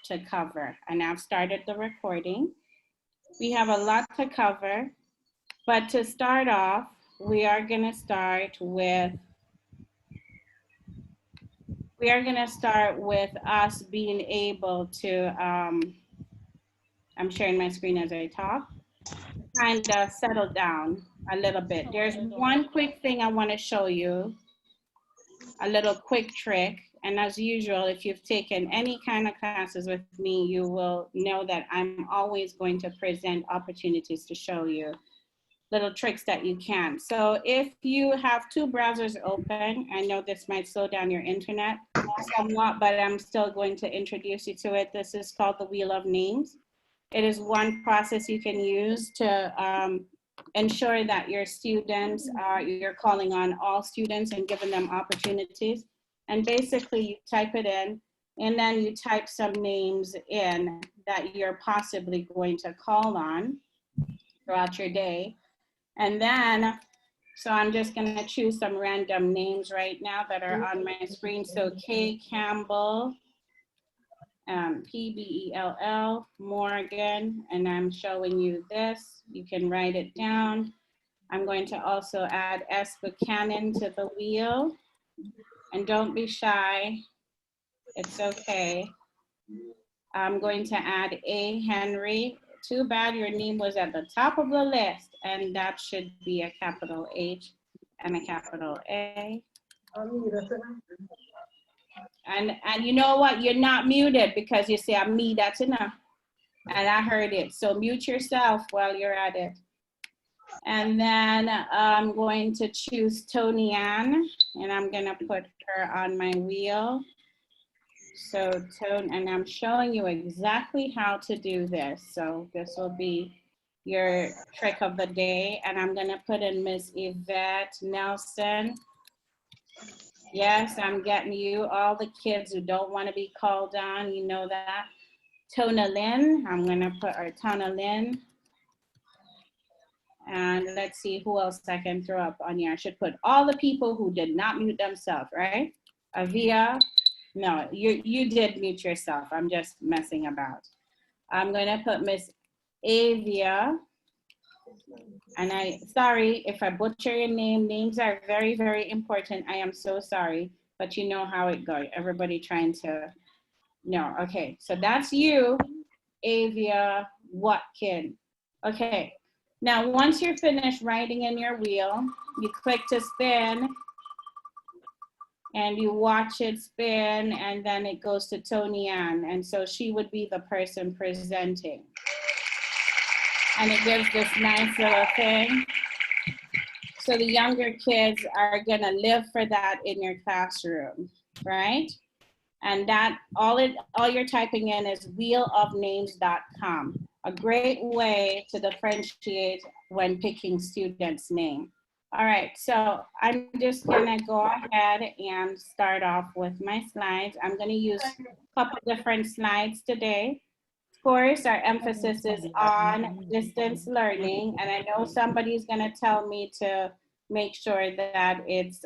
to cover, and I've started the recording. We have a lot to cover, but to start off, we are going to start with us being able to, I'm sharing my screen as I talk, kind of settle down a little bit. There's one quick thing I want to show you, a little quick trick. And as usual, if you've taken any kind of classes with me, you will know that I'm always going to present opportunities to show you little tricks that you can. So if you have two browsers open, I know this might slow down your internet somewhat, but I'm still going to introduce you to it. This is called the Wheel of Names. It is one process you can use to ensure that your students you're calling on all students and giving them opportunities. And basically you type it in, and then you type some names in that you're possibly going to call on throughout your day. And then, so I'm just gonna choose some random names right now that are on my screen. So K Campbell, P-B-E-L-L, Morgan, and I'm showing you this. You can write it down. I'm going to also add S. Buchanan to the wheel. And don't be shy, it's okay. I'm going to add A. Henry. Too bad your name was at the top of the list, and that should be a capital H and a capital A. And you know what? You're not muted because you say, I'm me, that's enough. And I heard it. So mute yourself while you're at it. And then I'm going to choose Tony Ann, and I'm going to put her on my wheel. So Tony, and I'm showing you exactly how to do this. So this will be your trick of the day. And I'm going to put in Miss Yvette Nelson. Yes, I'm getting you, all the kids who don't want to be called on, you know that. Tona Lynn, I'm gonna put our Tona Lynn. And let's see who else I can throw up on here. I should put all the people who did not mute themselves, right? Avia, no, you did mute yourself. I'm just messing about. I'm gonna put Miss Avia. And sorry if I butcher your name. Names are very, very important. I am so sorry, but you know how it goes. Everybody trying to, no, okay. So that's you, Avia Watkin. Okay, now once you're finished writing in your wheel, you click to spin and you watch it spin, and then it goes to Tony Ann. And so she would be the person presenting. And it gives this nice little thing. So the younger kids are gonna live for that in your classroom, right? And that, all you're typing in is wheelofnames.com. A great way to differentiate when picking students' name. All right, so I'm just gonna go ahead and start off with my slides. I'm gonna use a couple different slides today. Of course, our emphasis is on distance learning, and I know somebody's gonna tell me to make sure that it's,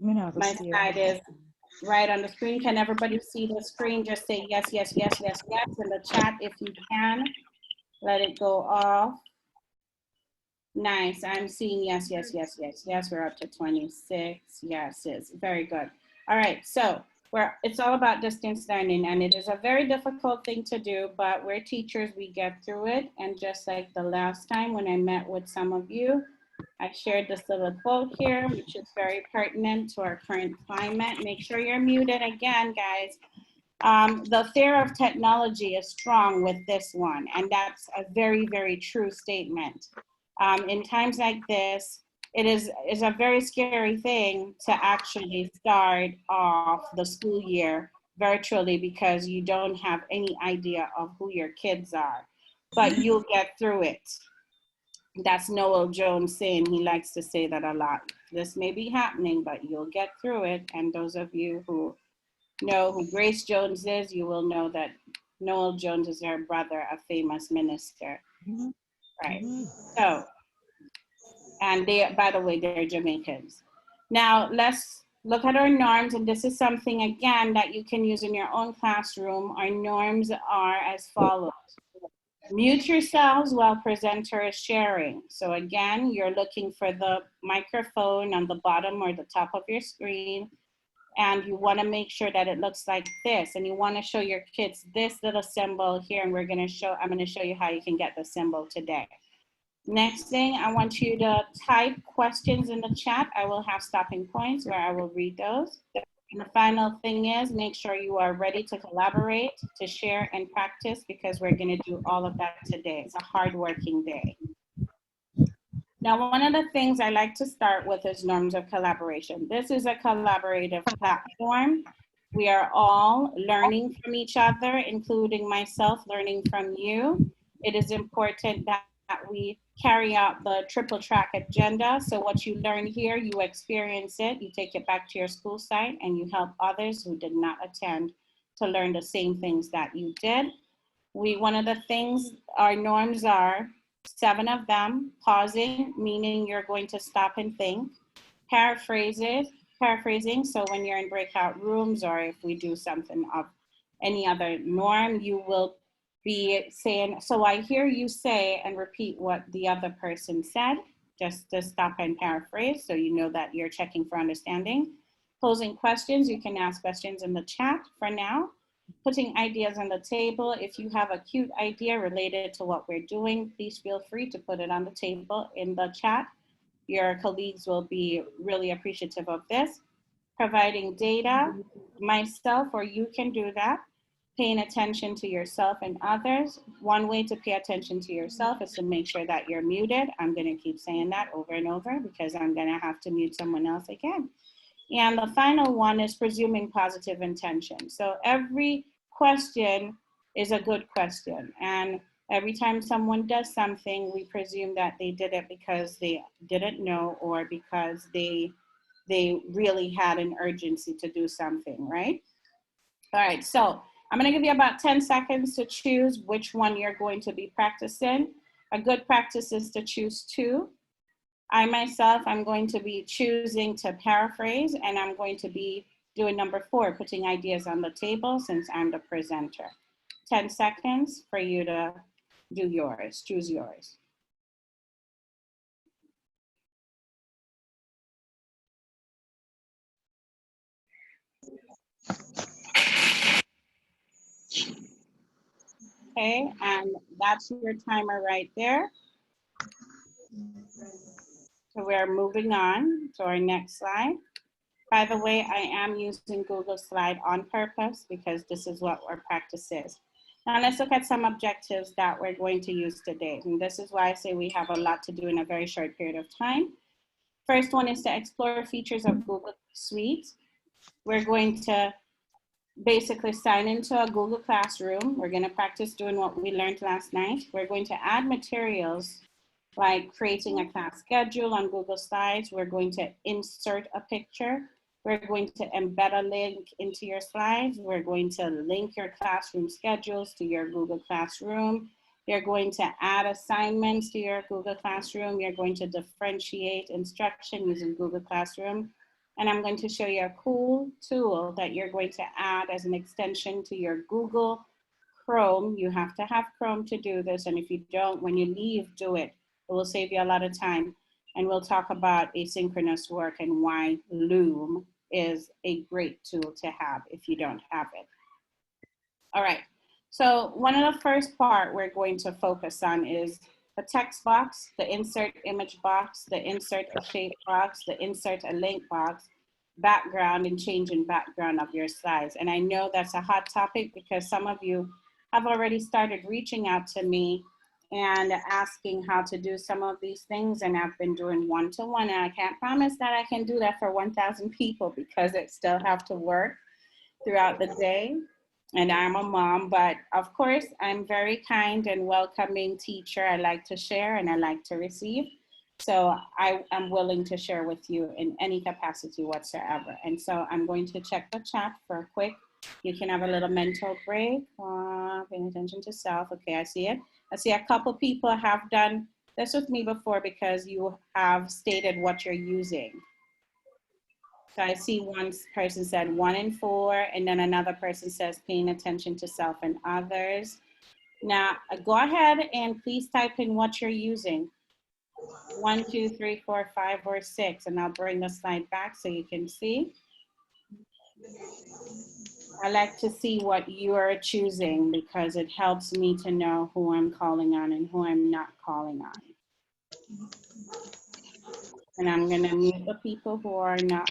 my slide is right on the screen. Can everybody see the screen? Just say yes, yes, yes, yes, yes in the chat if you can. Let it go off. Nice, I'm seeing yes, yes, yes, yes, yes. We're up to 26. Yes, it's very good. All right, so it's all about distance learning, and it is a very difficult thing to do, but we're teachers, we get through it. And just like the last time when I met with some of you, I shared this little quote here, which is very pertinent to our current climate. Make sure you're muted again, guys. The fear of technology is strong with this one, and that's a very, very true statement. In times like this, it is a very scary thing to actually start off the school year virtually because you don't have any idea of who your kids are, but you'll get through it. That's Noel Jones saying, he likes to say that a lot. This may be happening, but you'll get through it. And those of you who know who Grace Jones is, you will know that Noel Jones is her brother, a famous minister. Right. So, and they, by the way, they're Jamaicans. Now let's Look at our norms, and this is something, again, that you can use in your own classroom. Our norms are as follows. Mute yourselves while presenter is sharing. So again, you're looking for the microphone on the bottom or the top of your screen, and you want to make sure that it looks like this, and you want to show your kids this little symbol here, and I'm going to show you how you can get the symbol today. Next thing, I want you to type questions in the chat. I will have stopping points where I will read those. And the final thing is, make sure you are ready to collaborate, to share and practice, because we're going to do all of that today. It's a hardworking day. Now, one of the things I like to start with is norms of collaboration. This is a collaborative platform. We are all learning from each other, including myself learning from you. It is important that we carry out the triple track agenda. So what you learn here, you experience it, you take it back to your school site, and you help others who did not attend to learn the same things that you did. One of the things, our norms are 7 of them: pausing, meaning you're going to stop and think; paraphrasing, so when you're in breakout rooms, or if we do something of any other norm, you will be saying, so I hear you say, and repeat what the other person said, just to stop and paraphrase, so you know that you're checking for understanding. Posing questions, you can ask questions in the chat for now. Putting ideas on the table. If you have a cute idea related to what we're doing, please feel free to put it on the table in the chat. Your colleagues will be really appreciative of this. Providing data, myself, or you can do that. Paying attention to yourself and others. One way to pay attention to yourself is to make sure that you're muted. I'm going to keep saying that over and over because I'm going to have to mute someone else again. And the final one is presuming positive intention. So every question is a good question. And every time someone does something, we presume that they did it because they didn't know, or because they really had an urgency to do something, right? All right, so I'm gonna give you about 10 seconds to choose which one you're going to be practicing. A good practice is to choose 2. I myself, I'm going to be choosing to paraphrase, and I'm going to be doing number 4, putting ideas on the table, since I'm the presenter. 10 seconds for you to do yours, choose yours. Okay, and that's your timer right there. So we're moving on to our next slide. By the way, I am using Google Slide on purpose because this is what our practice is. Now let's look at some objectives that we're going to use today. And this is why I say we have a lot to do in a very short period of time. First one is to explore features of Google Suite. We're going to basically sign into a Google Classroom. We're going to practice doing what we learned last night. We're going to add materials like creating a class schedule on Google Slides. We're going to insert a picture. We're going to embed a link into your slides. We're going to link your classroom schedules to your Google Classroom. You're going to add assignments to your Google Classroom. You're going to differentiate instruction using Google Classroom. And I'm going to show you a cool tool that you're going to add as an extension to your Google Chrome. You have to have Chrome to do this. And if you don't, when you leave, do it. It will save you a lot of time. And we'll talk about asynchronous work and why Loom is a great tool to have if you don't have it. All right, so one of the first part we're going to focus on is the text box, the insert image box, the insert a shape box, the insert a link box, background, and changing background of your slides. And I know that's a hot topic because some of you have already started reaching out to me and asking how to do some of these things, and I've been doing one-to-one, and I can't promise that I can do that for 1,000 people because it still have to work throughout the day, and I'm a mom, but of course I'm very kind and welcoming teacher. I like to share and I like to receive, so I am willing to share with you in any capacity whatsoever. And so I'm going to check the chat for a quick, you can have a little mental break, paying attention to self. Okay, I see it. I see a couple people have done this with me before because you have stated what you're using. So I see one person said 1 in 4, and then another person says paying attention to self and others. Now, go ahead and please type in what you're using. 1, 2, 3, 4, 5, or 6, and I'll bring the slide back so you can see. I like to see what you are choosing because it helps me to know who I'm calling on and who I'm not calling on. And I'm going to mute the people who are not.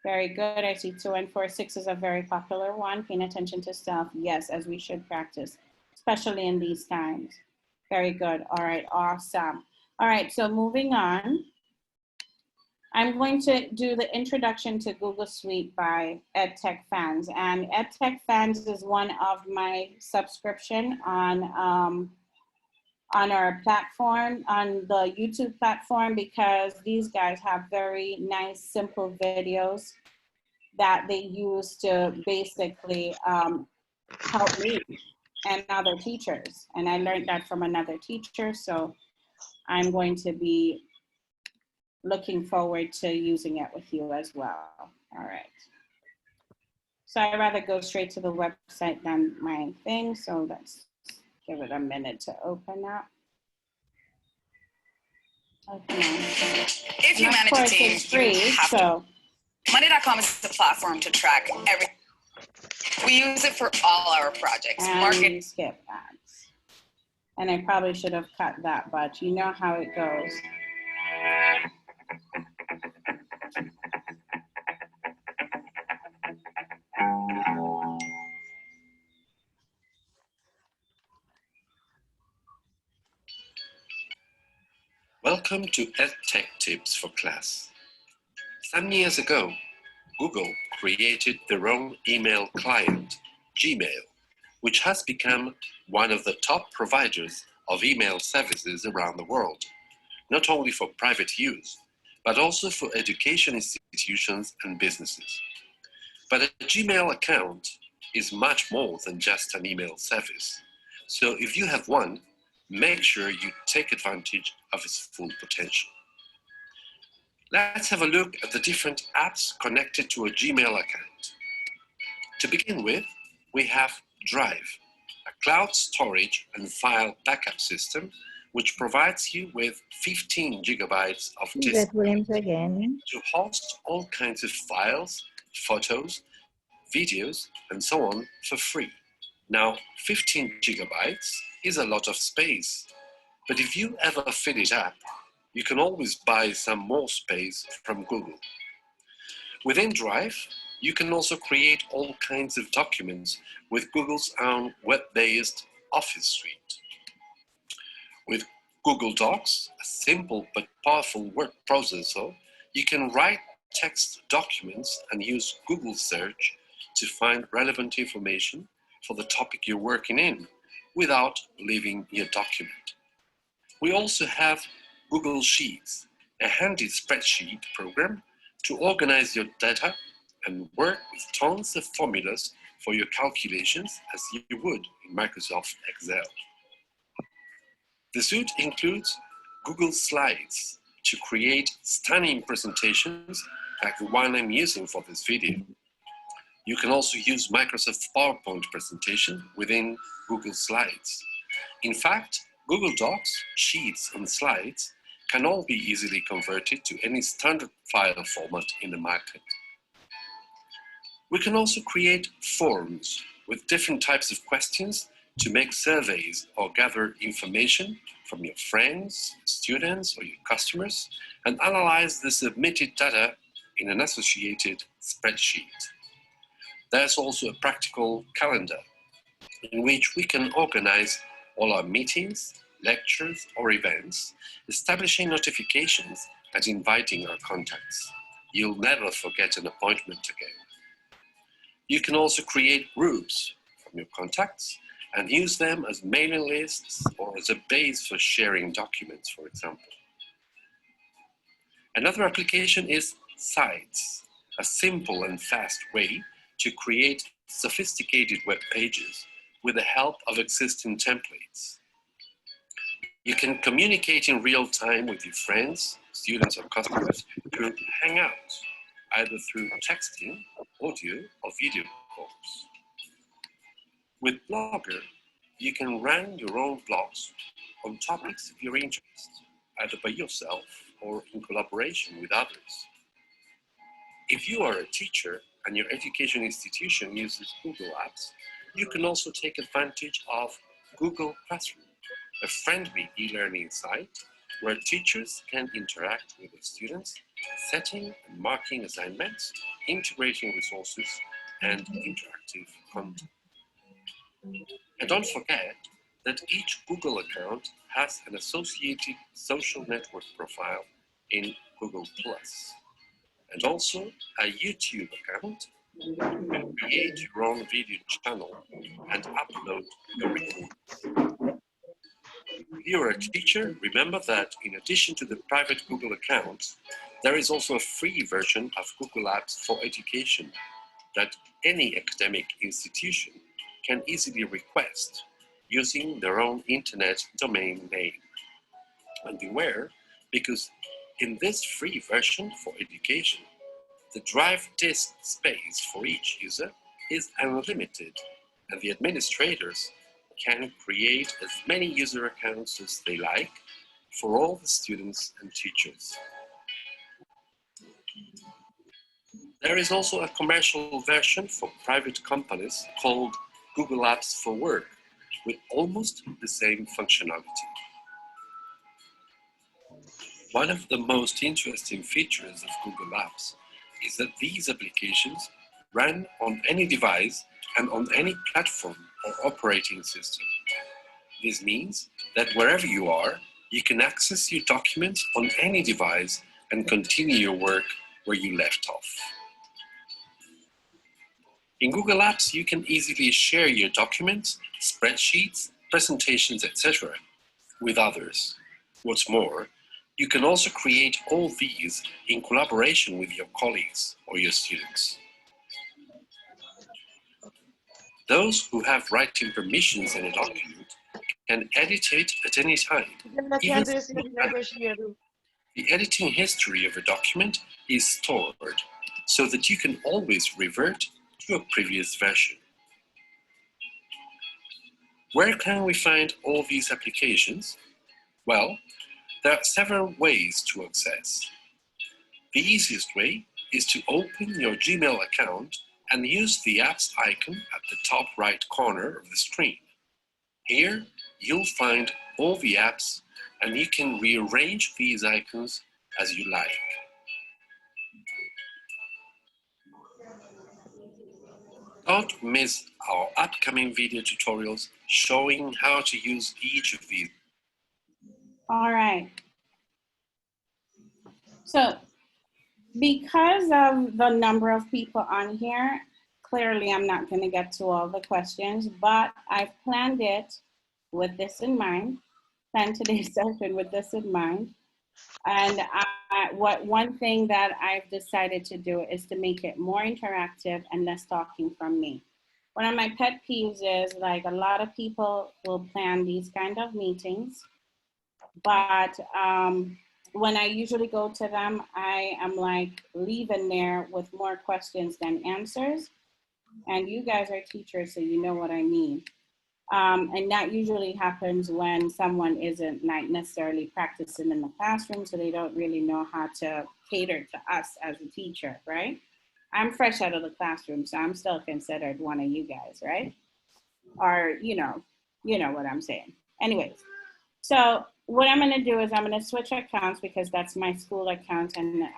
Very good. I see 2 and 4. 6 is a very popular one. Paying attention to self. Yes, as we should practice, especially in these times. Very good. All right. Awesome. All right. So moving on. I'm going to do the introduction to Google Suite by EdTech Fans. And EdTech Fans is one of my subscription on our platform, on the YouTube platform, because these guys have very nice, simple videos that they use to basically help me and other teachers. And I learned that from another teacher, so I'm going to be looking forward to using it with you as well. All right. So I'd rather go straight to the website than my thing, so let's give it a minute to open up. If humanity is free, so Monday.com is the platform to track everything. We use it for all our projects. Market skip ads. And I probably should have cut that, but you know how it goes. Welcome to EdTech Tips for Class. Some years ago, Google created their own email client, Gmail, which has become one of the top providers of email services around the world, not only for private use, but also for education institutions and businesses. But a Gmail account is much more than just an email service. So if you have one, make sure you take advantage of its full potential. Let's have a look at the different apps connected to a Gmail account. To begin with, we have Drive, a cloud storage and file backup system which provides you with 15 gigabytes of disk to host all kinds of files, photos, videos, and so on for free. Now, 15 gigabytes is a lot of space, but if you ever fill it up, you can always buy some more space from Google. Within Drive, you can also create all kinds of documents with Google's own web-based Office suite. With Google Docs, a simple but powerful word processor, you can write text documents and use Google search to find relevant information for the topic you're working in without leaving your document. We also have Google Sheets, a handy spreadsheet program to organize your data and work with tons of formulas for your calculations as you would in Microsoft Excel. The suite includes Google Slides to create stunning presentations like the one I'm using for this video. You can also use Microsoft PowerPoint presentation within Google Slides. In fact, Google Docs, Sheets, and Slides can all be easily converted to any standard file format in the market. We can also create forms with different types of questions to make surveys or gather information from your friends, students, or your customers, and analyze the submitted data in an associated spreadsheet. There's also a practical calendar in which we can organize all our meetings, lectures, or events, establishing notifications and inviting our contacts. You'll never forget an appointment again. You can also create groups from your contacts and use them as mailing lists or as a base for sharing documents, for example. Another application is Sites, a simple and fast way to create sophisticated web pages with the help of existing templates. You can communicate in real time with your friends, students, or customers through Hangouts, either through texting, audio, or video calls. With Blogger, you can run your own blogs on topics of your interest, either by yourself or in collaboration with others. If you are a teacher and your education institution uses Google Apps, you can also take advantage of Google Classroom, a friendly e-learning site where teachers can interact with their students, setting and marking assignments, integrating resources, and interactive content. And don't forget that each Google account has an associated social network profile in Google+, and also a YouTube account. You can create your own video channel and upload your recordings. If you're a teacher, remember that in addition to the private Google accounts, there is also a free version of Google Apps for Education that any academic institution can easily request using their own internet domain name. And beware, because in this free version for education, the drive disk space for each user is unlimited, and the administrators can create as many user accounts as they like for all the students and teachers. There is also a commercial version for private companies called Google Apps for Work, with almost the same functionality. One of the most interesting features of Google Apps is that these applications run on any device and on any platform or operating system. This means that wherever you are, you can access your documents on any device and continue your work where you left off. In Google Apps, you can easily share your documents, spreadsheets, presentations, etc. with others. What's more, you can also create all these in collaboration with your colleagues or your students. Those who have writing permissions in a document can edit it at any time. Even the editing history of a document is stored so that you can always revert to a previous version. Where can we find all these applications? Well, there are several ways to access. The easiest way is to open your Gmail account and use the apps icon at the top right corner of the screen. Here, you'll find all the apps and you can rearrange these icons as you like. Don't miss our upcoming video tutorials showing how to use each of these. All right. So because of the number of people on here, clearly I'm not going to get to all the questions, but I've planned it with this in mind, planned today's session with this in mind. And one thing that I've decided to do is to make it more interactive and less talking from me. One of my pet peeves is, like, a lot of people will plan these kind of meetings, but when I usually go to them, I am like leaving there with more questions than answers. And you guys are teachers, so you know what I mean. And that usually happens when someone isn't like necessarily practicing in the classroom, so they don't really know how to cater to us as a teacher, right? I'm fresh out of the classroom, so I'm still considered one of you guys, right? Or, you know what I'm saying. Anyways, so what I'm gonna do is I'm gonna switch accounts because that's my school account, and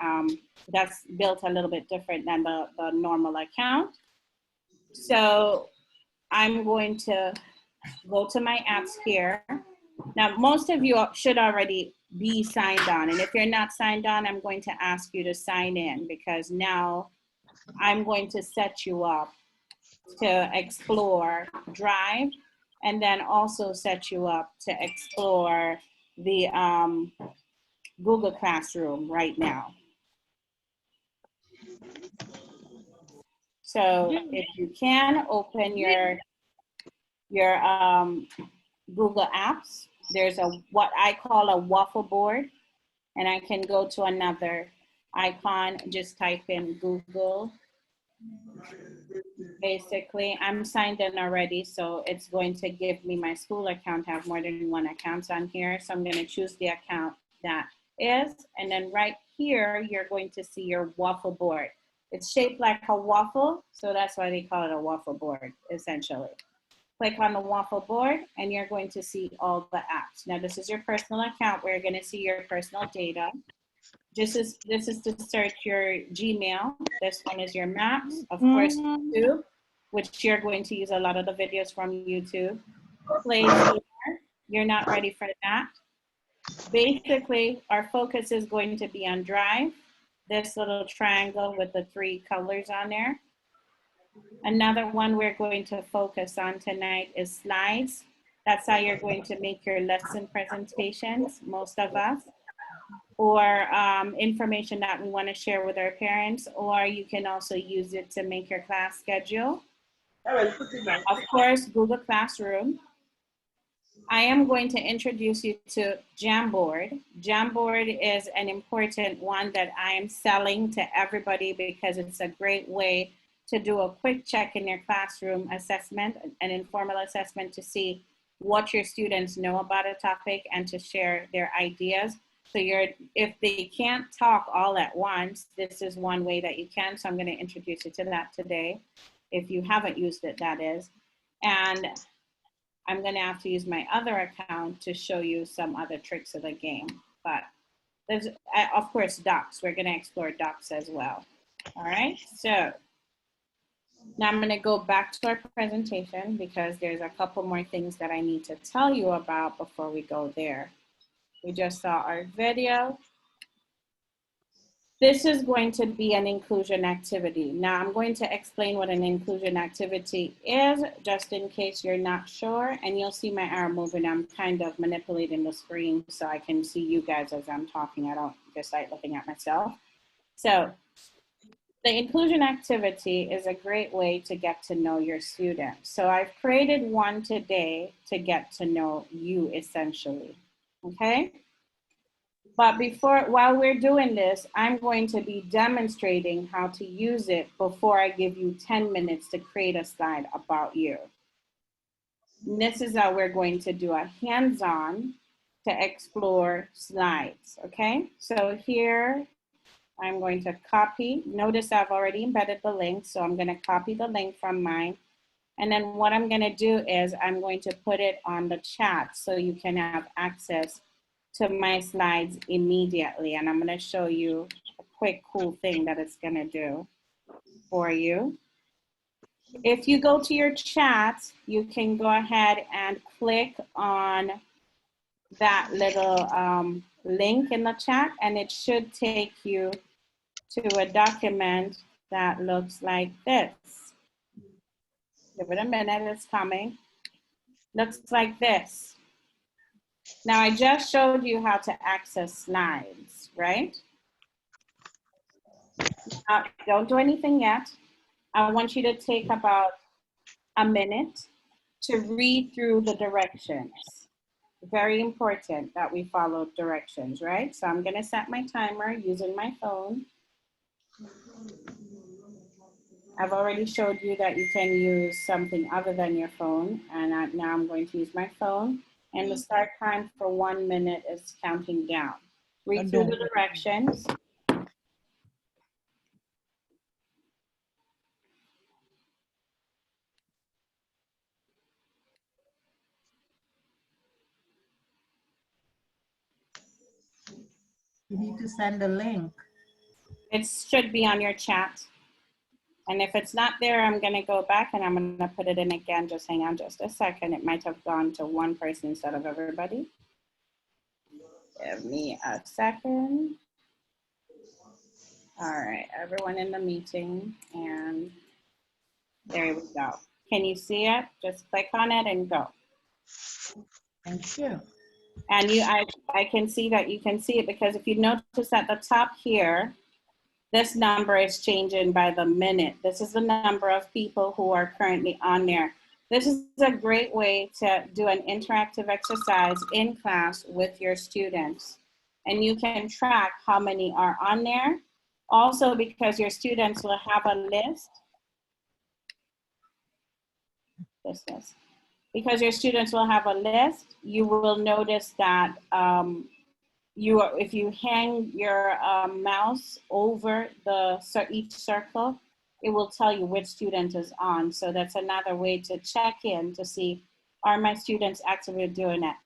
that's built a little bit different than the normal account. So I'm going to go to my apps here. Now, most of you should already be signed on. And if you're not signed on, I'm going to ask you to sign in, because now I'm going to set you up to explore Drive, and then also set you up to explore the Google Classroom right now. So if you can open your Google Apps, There's a what I call a waffle board, and I can go to another icon, just type in Google. Basically, I'm signed in already, so it's going to give me my school account. I have more than one account on here, so I'm going to choose the account that is, and then right here, you're going to see your waffle board. It's shaped like a waffle, so that's why they call it a waffle board, essentially. Click on the waffle board, and you're going to see all the apps. Now, this is your personal account where you're going to see your personal data. This is to search your Gmail. This one is your maps, of course, YouTube, which you're going to use a lot of the videos from YouTube. Play Store, you're not ready for that. Basically, our focus is going to be on Drive, this little triangle with the 3 colors on there. Another one we're going to focus on tonight is Slides. That's how you're going to make your lesson presentations, most of us, or information that we want to share with our parents, or you can also use it to make your class schedule. Of course, Google Classroom. I am going to introduce you to Jamboard. Jamboard is an important one that I am selling to everybody because it's a great way to do a quick check in your classroom assessment, an informal assessment to see what your students know about a topic and to share their ideas. So if they can't talk all at once, this is one way that you can. So I'm going to introduce you to that today. If you haven't used it, that is. And I'm going to have to use my other account to show you some other tricks of the game. But there's, of course, docs. We're going to explore docs as well. All right. So now I'm going to go back to our presentation because there's a couple more things that I need to tell you about before we go there. We just saw our video. This is going to be an inclusion activity. Now I'm going to explain what an inclusion activity is, just in case you're not sure, and you'll see my arrow moving. I'm kind of manipulating the screen so I can see you guys as I'm talking. I don't just like looking at myself. So the inclusion activity is a great way to get to know your students. So I've created one today to get to know you essentially, okay? But while we're doing this, I'm going to be demonstrating how to use it before I give you 10 minutes to create a slide about you. And this is how we're going to do a hands-on to explore slides, okay? So here, I'm going to copy. Notice I've already embedded the link, so I'm gonna copy the link from mine. And then what I'm gonna do is I'm going to put it on the chat so you can have access to my slides immediately. And I'm gonna show you a quick cool thing that it's gonna do for you. If you go to your chat, you can go ahead and click on that little link in the chat, and it should take you to a document that looks like this. Give it a minute, it's coming. Looks like this. Now I just showed you how to access slides, right? Don't do anything yet. I want you to take about a minute to read through the directions. Very important that we follow directions, right? So I'm gonna set my timer using my phone. I've already showed you that you can use something other than your phone, and now I'm going to use my phone. And the start time for 1 minute is counting down. Read through the directions. You need to send a link. It should be on your chat. And if it's not there, I'm gonna go back and I'm gonna put it in again. Just hang on just a second. It might have gone to one person instead of everybody. Give me a second. All right, everyone in the meeting, and there we go. Can you see it? Just click on it and go. Thank you. And I can see that you can see it because if you notice at the top here, this number is changing by the minute. This is the number of people who are currently on there. This is a great way to do an interactive exercise in class with your students. And you can track how many are on there. Also, because your students will have a list. Because your students will have a list, you will notice that if you hang your mouse over each circle, it will tell you which student is on. So that's another way to check in to see, are my students actively doing it?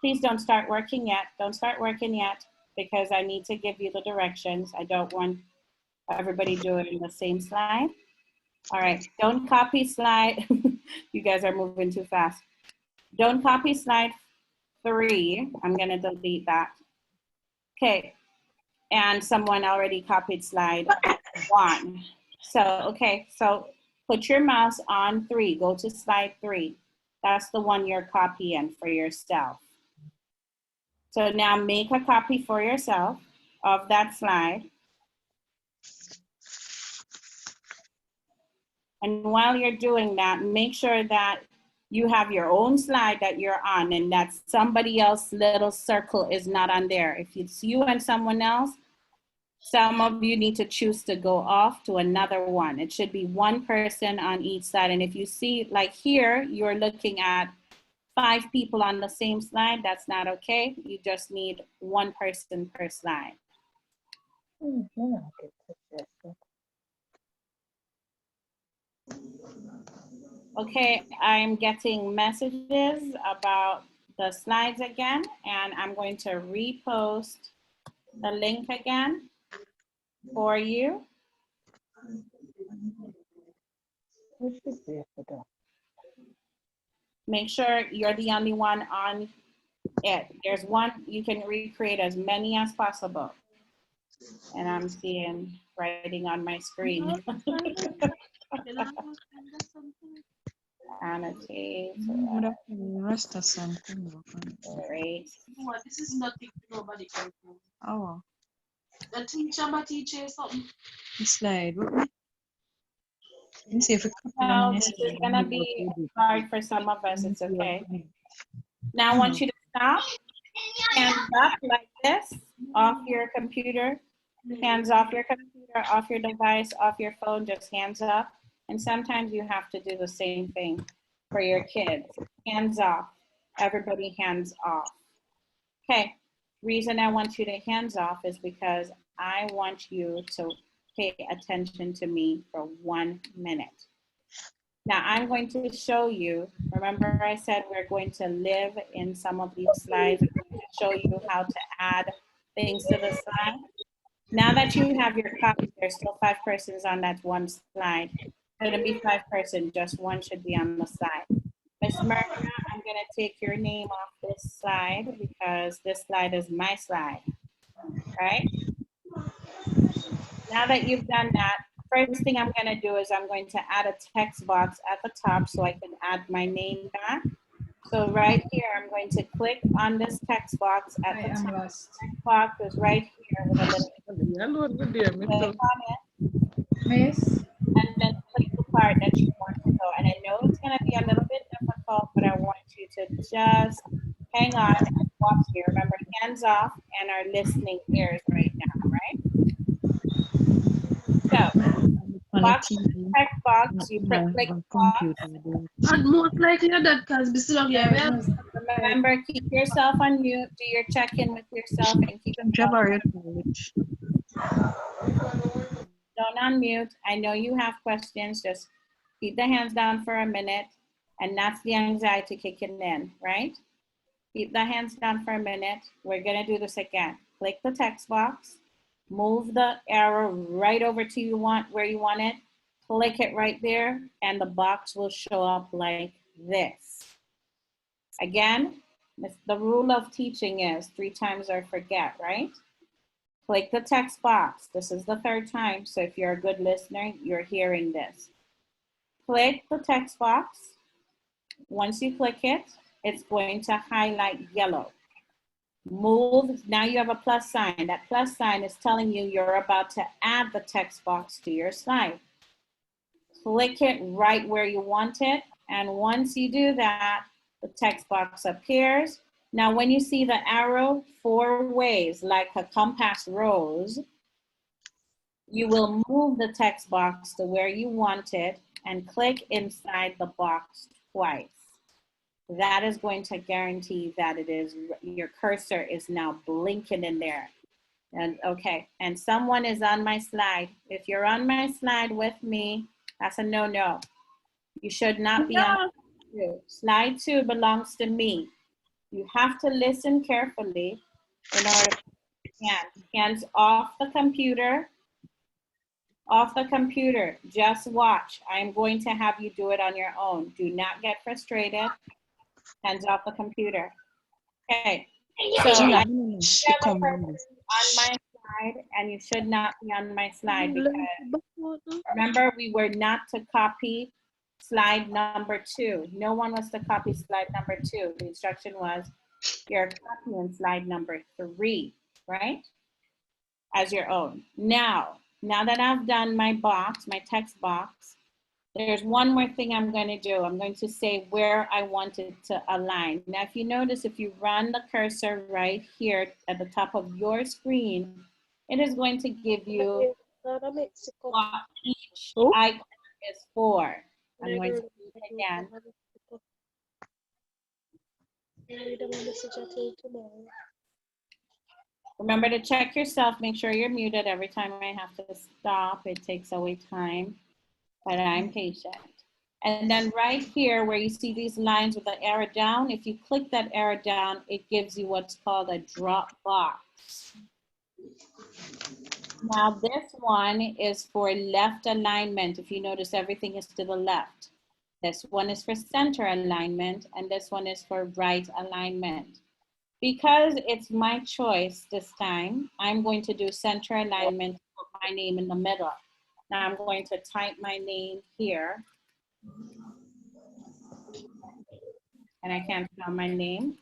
Please don't start working yet. Don't start working yet, because I need to give you the directions. I don't want everybody doing the same slide. All right, don't copy slide. You guys are moving too fast. Don't copy slide 3. I'm gonna delete that. Okay, and someone already copied slide 1. So, okay, so put your mouse on 3, go to slide 3. That's the one you're copying for yourself. So now make a copy for yourself of that slide. And while you're doing that, make sure that you have your own slide that you're on and that somebody else's little circle is not on there. If it's you and someone else, some of you need to choose to go off to another one. It should be one person on each side. And if you see, like here, you're looking at 5 people on the same slide, that's not okay. You just need one person per slide. Okay, I'm getting messages about the slides again, and I'm going to repost the link again for you. Make sure you're the only one on it. There's one, you can recreate as many as possible. And I'm seeing writing on my screen. Annotate. Great. This is nothing nobody can do. Oh. The teacher might teach you something. The slide. Well, this is gonna be hard for some of us, it's okay. Now I want you to stop, hands up like this, off your computer, hands off your computer, off your device, off your phone, just hands up. And sometimes you have to do the same thing for your kids. Hands off, everybody hands off. Okay, reason I want you to hands off is because I want you to pay attention to me for 1 minute. Now I'm going to show you, remember I said we're going to live in some of these slides. I'm going to show you how to add things to the slide. Now that you have your copy, there's still 5 persons on that one slide. It's gonna be 5 persons, just one should be on the slide. Miss Myrna, I'm gonna take your name off this slide because this slide is my slide, right? Now that you've done that, first thing I'm gonna do is I'm going to add a text box at the top so I can add my name back. So right here, I'm going to click on this text box at the top. The text box is right here with a little click on it. Miss? And then click the part that you want to go. And I know it's gonna be a little bit difficult, but I want you to just hang on and watch here. Remember, hands off and our listening ears right now, right? So, box, text box, you click box. And most likely that can be still here. Remember, keep yourself on mute, do your check-in with yourself and keep don't unmute. I know you have questions, just keep the hands down for a minute, and that's the anxiety kicking in, right? Keep the hands down for a minute. We're gonna do this again. Click the text box, move the arrow right over to where you want it, click it right there, and the box will show up like this. Again, the rule of teaching is 3 times or forget, right? Click the text box. This is the 3rd time, so if you're a good listener, you're hearing this. Click the text box. Once you click it, it's going to highlight yellow. Move, now you have a plus sign. That plus sign is telling you you're about to add the text box to your slide. Click it right where you want it And once you do that, the text box appears. Now, when you see the arrow 4 ways, like a compass rose, you will move the text box to where you want it and click inside the box twice. That is going to guarantee that your cursor is now blinking in there. And okay, and someone is on my slide. If you're on my slide with me, that's a no-no. You should not be on slide 2 belongs to me. You have to listen carefully in order to hands off the computer. Off the computer, just watch. I'm going to have you do it on your own. Do not get frustrated. Hands off the computer. Okay, so I on my slide, and you should not be on my slide because remember, we were not to copy slide number 2. No one was to copy slide number 2. The instruction was you're copying slide number 3, right? As your own. Now that I've done my box, my text box, there's one more thing I'm going to do. I'm going to say where I want it to align. Now, if you notice, if you run the cursor right here at the top of your screen, it is going to give you what each icon is for. I'm going to do it again. Remember to check yourself, make sure you're muted every time I have to stop. It takes away time, but I'm patient. And then right here where you see these lines with the arrow down, if you click that arrow down, it gives you what's called a drop box. Now this one is for left alignment. If you notice, everything is to the left. This one is for center alignment, and this one is for right alignment. Because it's my choice this time, I'm going to do center alignment, put my name in the middle. Now I'm going to type my name here. And I can't spell my name.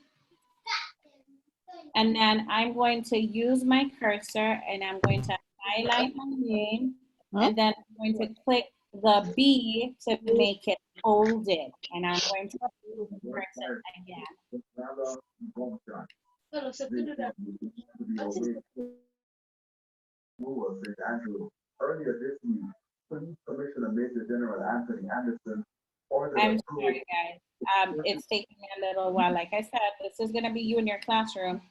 And then I'm going to use my cursor and I'm going to highlight my name. And then I'm going to click the B to make it folded. And I'm going to do the cursor again. Earlier this week, Police Commissioner Major General Anthony Anderson ordered. I'm sorry, guys. It's taking me a little while. Like I said, this is going to be you in your classroom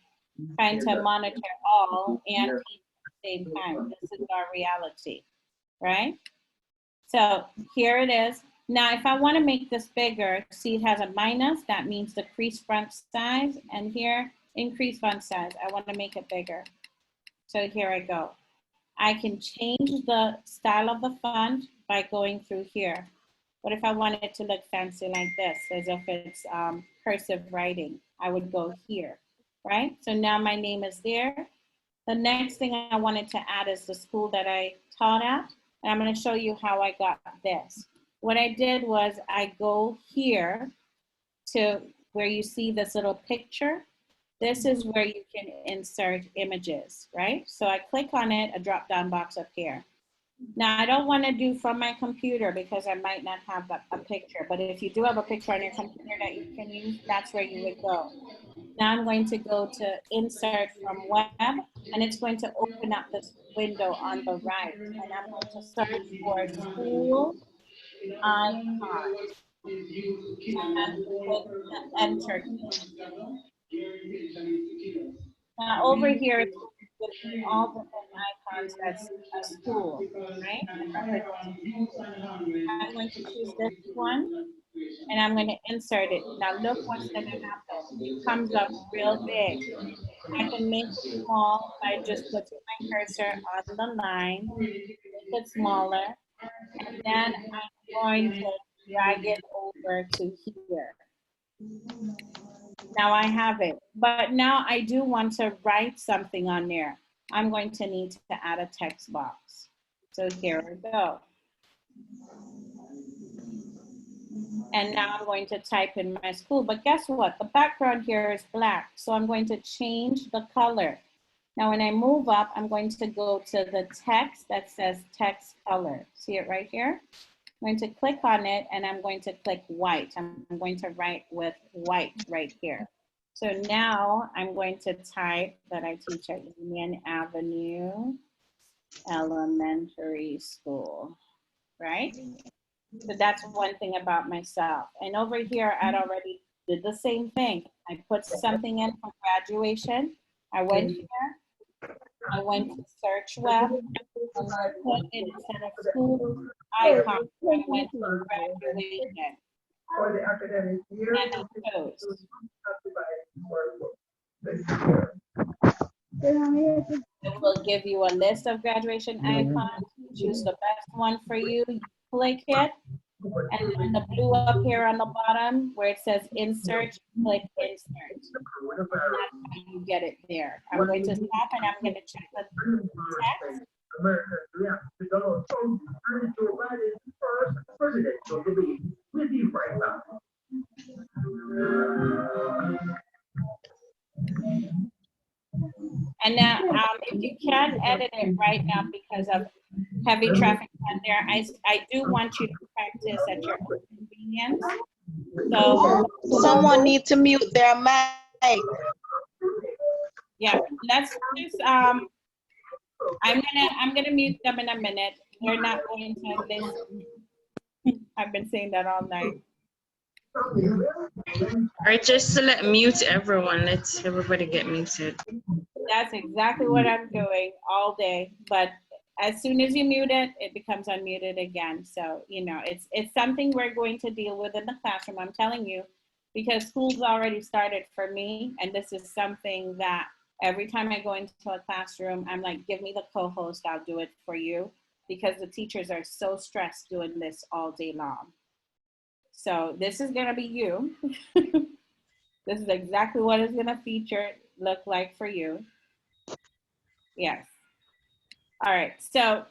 trying to monitor all and teach at the same time. This is our reality, right? So here it is. Now, if I want to make this bigger, see it has a minus. That means decrease font size. And here, increase font size. I want to make it bigger. So here I go. I can change the style of the font by going through here. What if I wanted it to look fancy like this, as if it's cursive writing? I would go here, right? So now my name is there. The next thing I wanted to add is the school that I taught at. And I'm going to show you how I got this. What I did was I go here to where you see this little picture. This is where you can insert images, right? So I click on it, a drop-down box appears. Now I don't want to do from my computer because I might not have a picture, but if you do have a picture on your computer that you can use, that's where you would go. Now I'm going to go to insert from web, and it's going to open up this window on the right, and I'm going to search for school icon and click the enter key. Now over here, it's going to give me all different icons that's a school, right? That represents a school. I'm going to choose this one and I'm going to insert it. Now look what's going to happen. It comes up real big. I can make it small by just putting my cursor on the line, make it smaller, and then I'm going to drag it over to here. Now I have it, but now I do want to write something on there. I'm going to need to add a text box. So here we go. And now I'm going to type in my school, but guess what? The background here is black, so I'm going to change the color. Now when I move up, I'm going to go to the text that says text color. See it right here? I'm going to click on it and I'm going to click white. I'm going to write with white right here. So now I'm going to type that I teach at Union Avenue Elementary School, right? So that's one thing about myself. And over here, I'd already did the same thing. I put something in for graduation. I went here, I went to search web, and I put in instead of school icon, I went to graduation, For the academic year. and I chose. It will give you a list of graduation icons. Choose the best one for you. You click it, and then the blue up here on the bottom where it says insert, click insert. And that's how you get it there. I'm going to stop and I'm going to check the text. America's reaction to Donald Trump and Joe Biden's first presidential debate. We'll be right back. And now, if you can't edit it right now because of heavy traffic out there, I do want you to practice at your own convenience. So Someone need to mute their mic. yeah, let's just I'm gonna mute them in a minute. They're not going to listen. I've been saying that all night. Or just select mute everyone. Let's everybody get muted. That's exactly what I'm doing all day. But as soon as you mute it, it becomes unmuted again. So, you know, it's something we're going to deal with in the classroom, I'm telling you, because school's already started for me. And this is something that every time I go into a classroom, I'm like, give me the co-host, I'll do it for you. Because the teachers are so stressed doing this all day long. So this is gonna be you. This is exactly what it's gonna look like for you. Yes. All right, so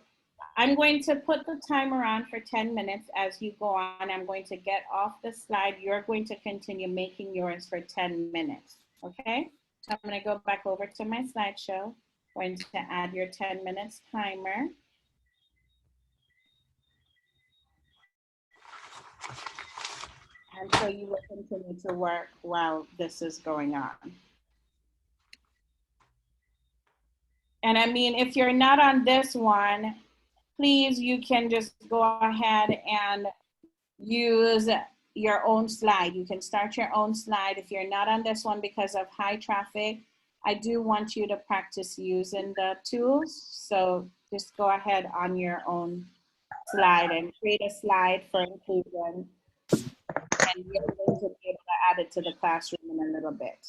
I'm going to put the timer on for 10 minutes as you go on. I'm going to get off the slide. You're going to continue making yours for 10 minutes, okay? So I'm gonna go back over to my slideshow. Going to add your 10 minutes timer. And so you will continue to work while this is going on. And I mean, if you're not on this one, please, you can just go ahead and use your own slide. You can start your own slide. If you're not on this one because of high traffic, I do want you to practice using the tools. So just go ahead on your own slide and create a slide for inclusion. And you're going to be able to add it to the classroom in a little bit.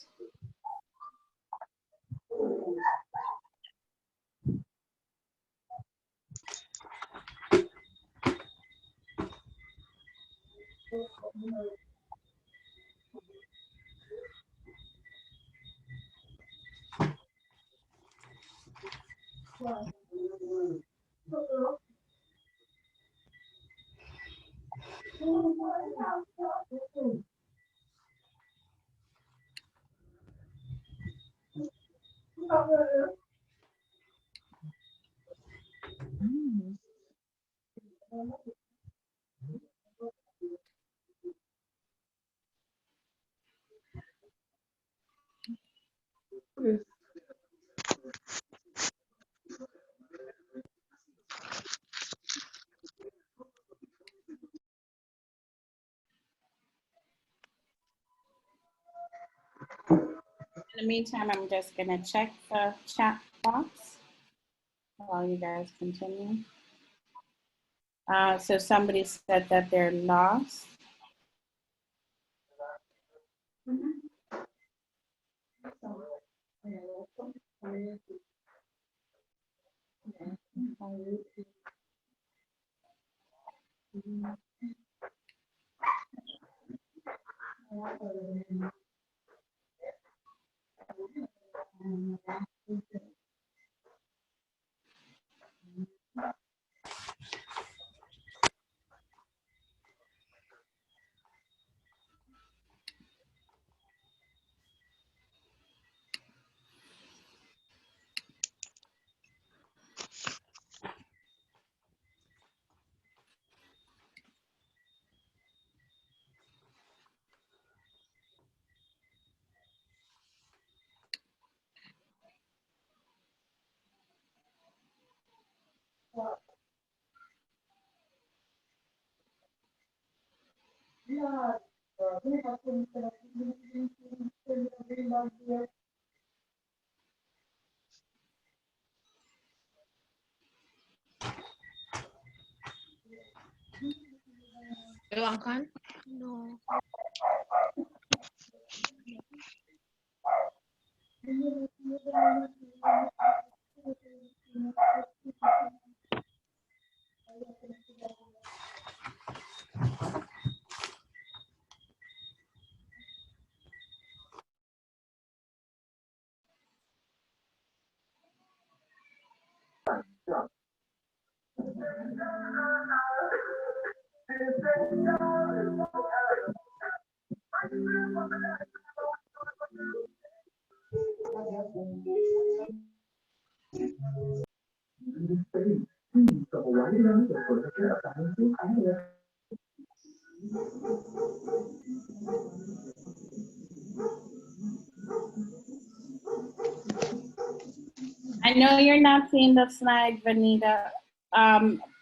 In the meantime, I'm just gonna check the chat box while you guys continue. So somebody said that they're lost. You want con? I know you're not seeing the slide, Vanita.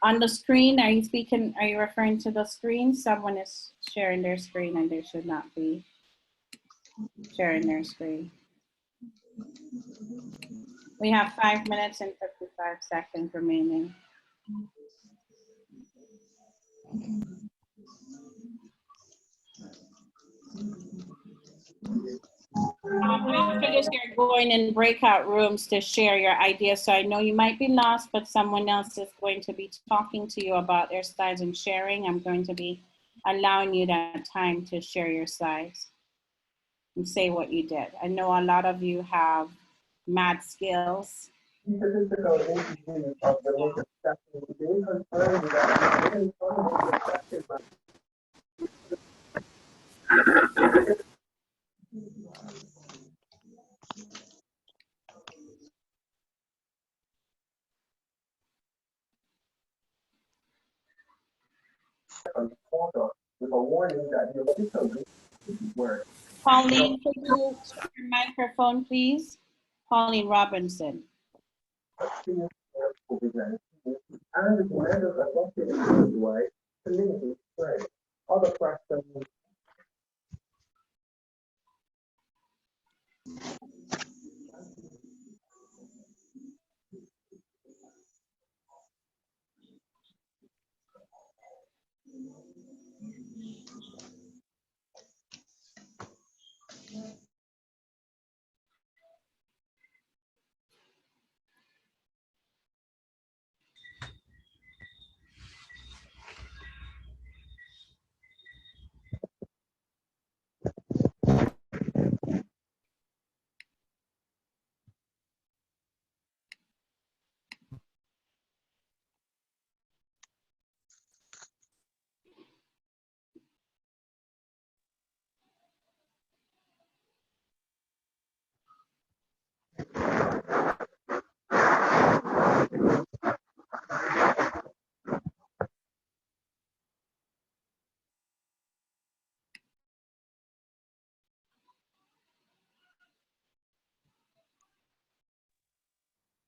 On the screen, are you speaking, are you referring to the screen? Someone is sharing their screen and they should not be sharing their screen. We have 5 minutes and 55 seconds remaining. After this, you're going in breakout rooms to share your ideas. So I know you might be lost, but someone else is going to be talking to you about their slides and sharing. I'm going to be allowing you that time to share your slides and say what you did. I know a lot of you have mad skills. Pauline, could you check your microphone, please? Pauline Robinson.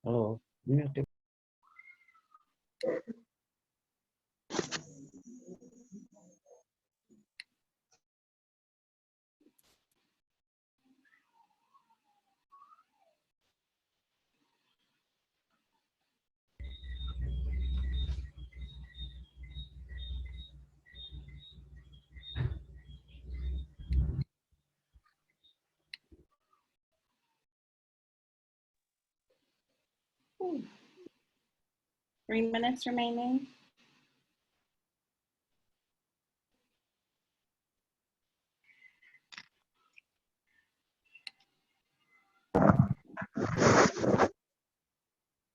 Oh, Ooh. 3 minutes remaining.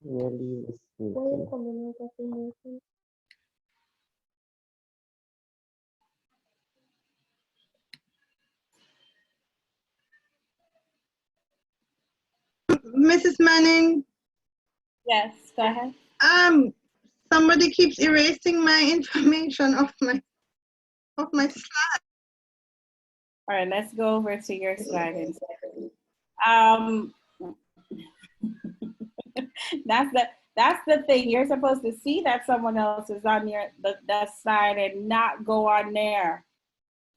really speaking. Mrs. Manning, Yes, go ahead. somebody keeps erasing my information off my slide. All right, let's go over to your slide instead. That's the thing. You're supposed to see that someone else is on the slide and not go on there.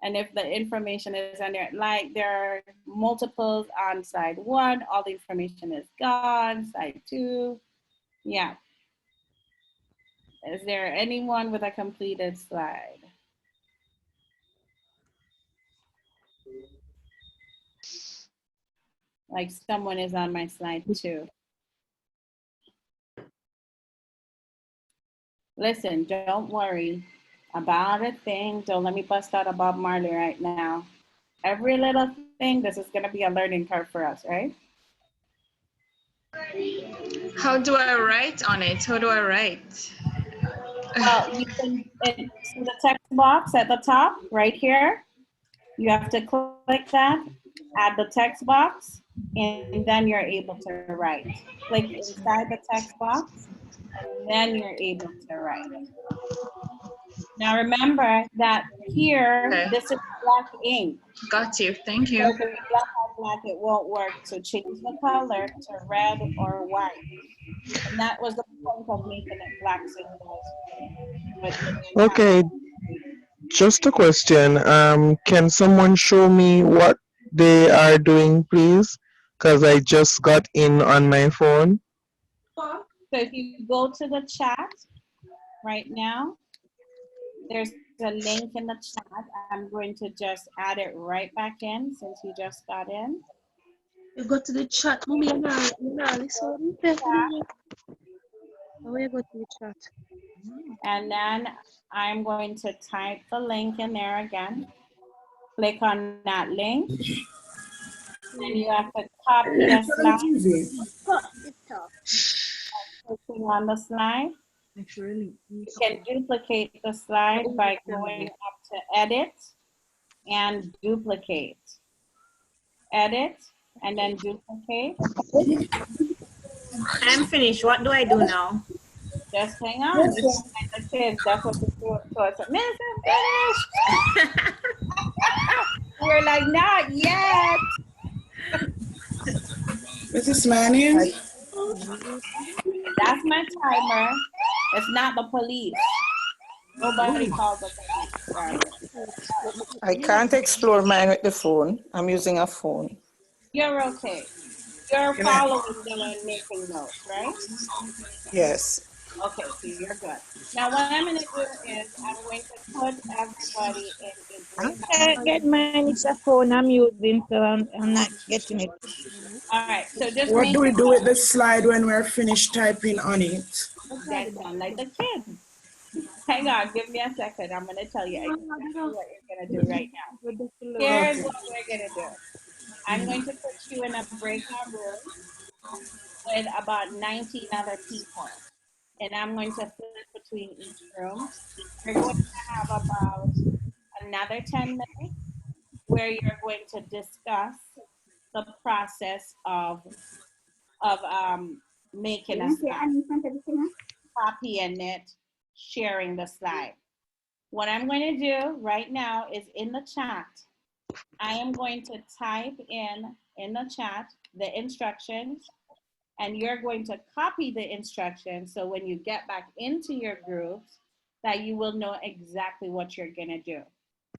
And if the information is on there, like there are multiples on side 1, all the information is gone, side 2. Yeah. Is there anyone with a completed slide? Like someone is on my slide 2. Listen, don't worry about a thing. Don't let me bust out a Bob Marley right now. Every little thing, this is going to be a learning curve for us, right? How do I write on it? How do I write? Well, you can see the text box at the top right here. You have to click that, add the text box, and then you're able to write. Click inside the text box, and then you're able to write. Now remember that here, Okay. this is black ink. Got you. Thank So you. if it's black on black, it won't work. So change the color to red or white. And that was the point of making it black so you guys would Okay, just a question. Can someone show me what they are doing, please? Because I just got in on my phone. So if you go to the chat right now, there's a link in the chat. I'm going to just add it right back in since you just got in. You go to the chat, mommy, you're not listening. Where you go to the chat? And then I'm going to type the link in there again. Click on that link. And you have to copy the slide. Clicking on the slide. You can duplicate the slide by going up to edit and duplicate. Edit and then duplicate. I'm finished. What do I do now? Just hang on. You sound like the kids. That's what the tour said. Miss, I'm finished. We're like, not yet. Mrs. Manning? That's my timer. It's not the police. Nobody calls the police. I can't explore mine with the phone. I'm using a phone. You're okay. You're following them and making notes, right? Yes. Okay, so you're good. Now what I'm going to do is I'm going to put everybody in a breakout. I get mine. It's a phone I'm using, so I'm not getting it. All right, so just What make do we it do with the slide when we're finished typing on it? that sound like the kids. Hang on, give me a second. I'm going to tell you exactly what you're going to do right now. Here's what we're going to do. I'm going to put you in a breakout room with about 19 other people. And I'm going to flip between each room. You're going to have about another 10 minutes where you're going to discuss the process of making a slide, copying it, sharing the slide. What I'm going to do right now is in the chat, I am going to type in the chat the instructions, and you're going to copy the instructions so when you get back into your groups that you will know exactly what you're going to do.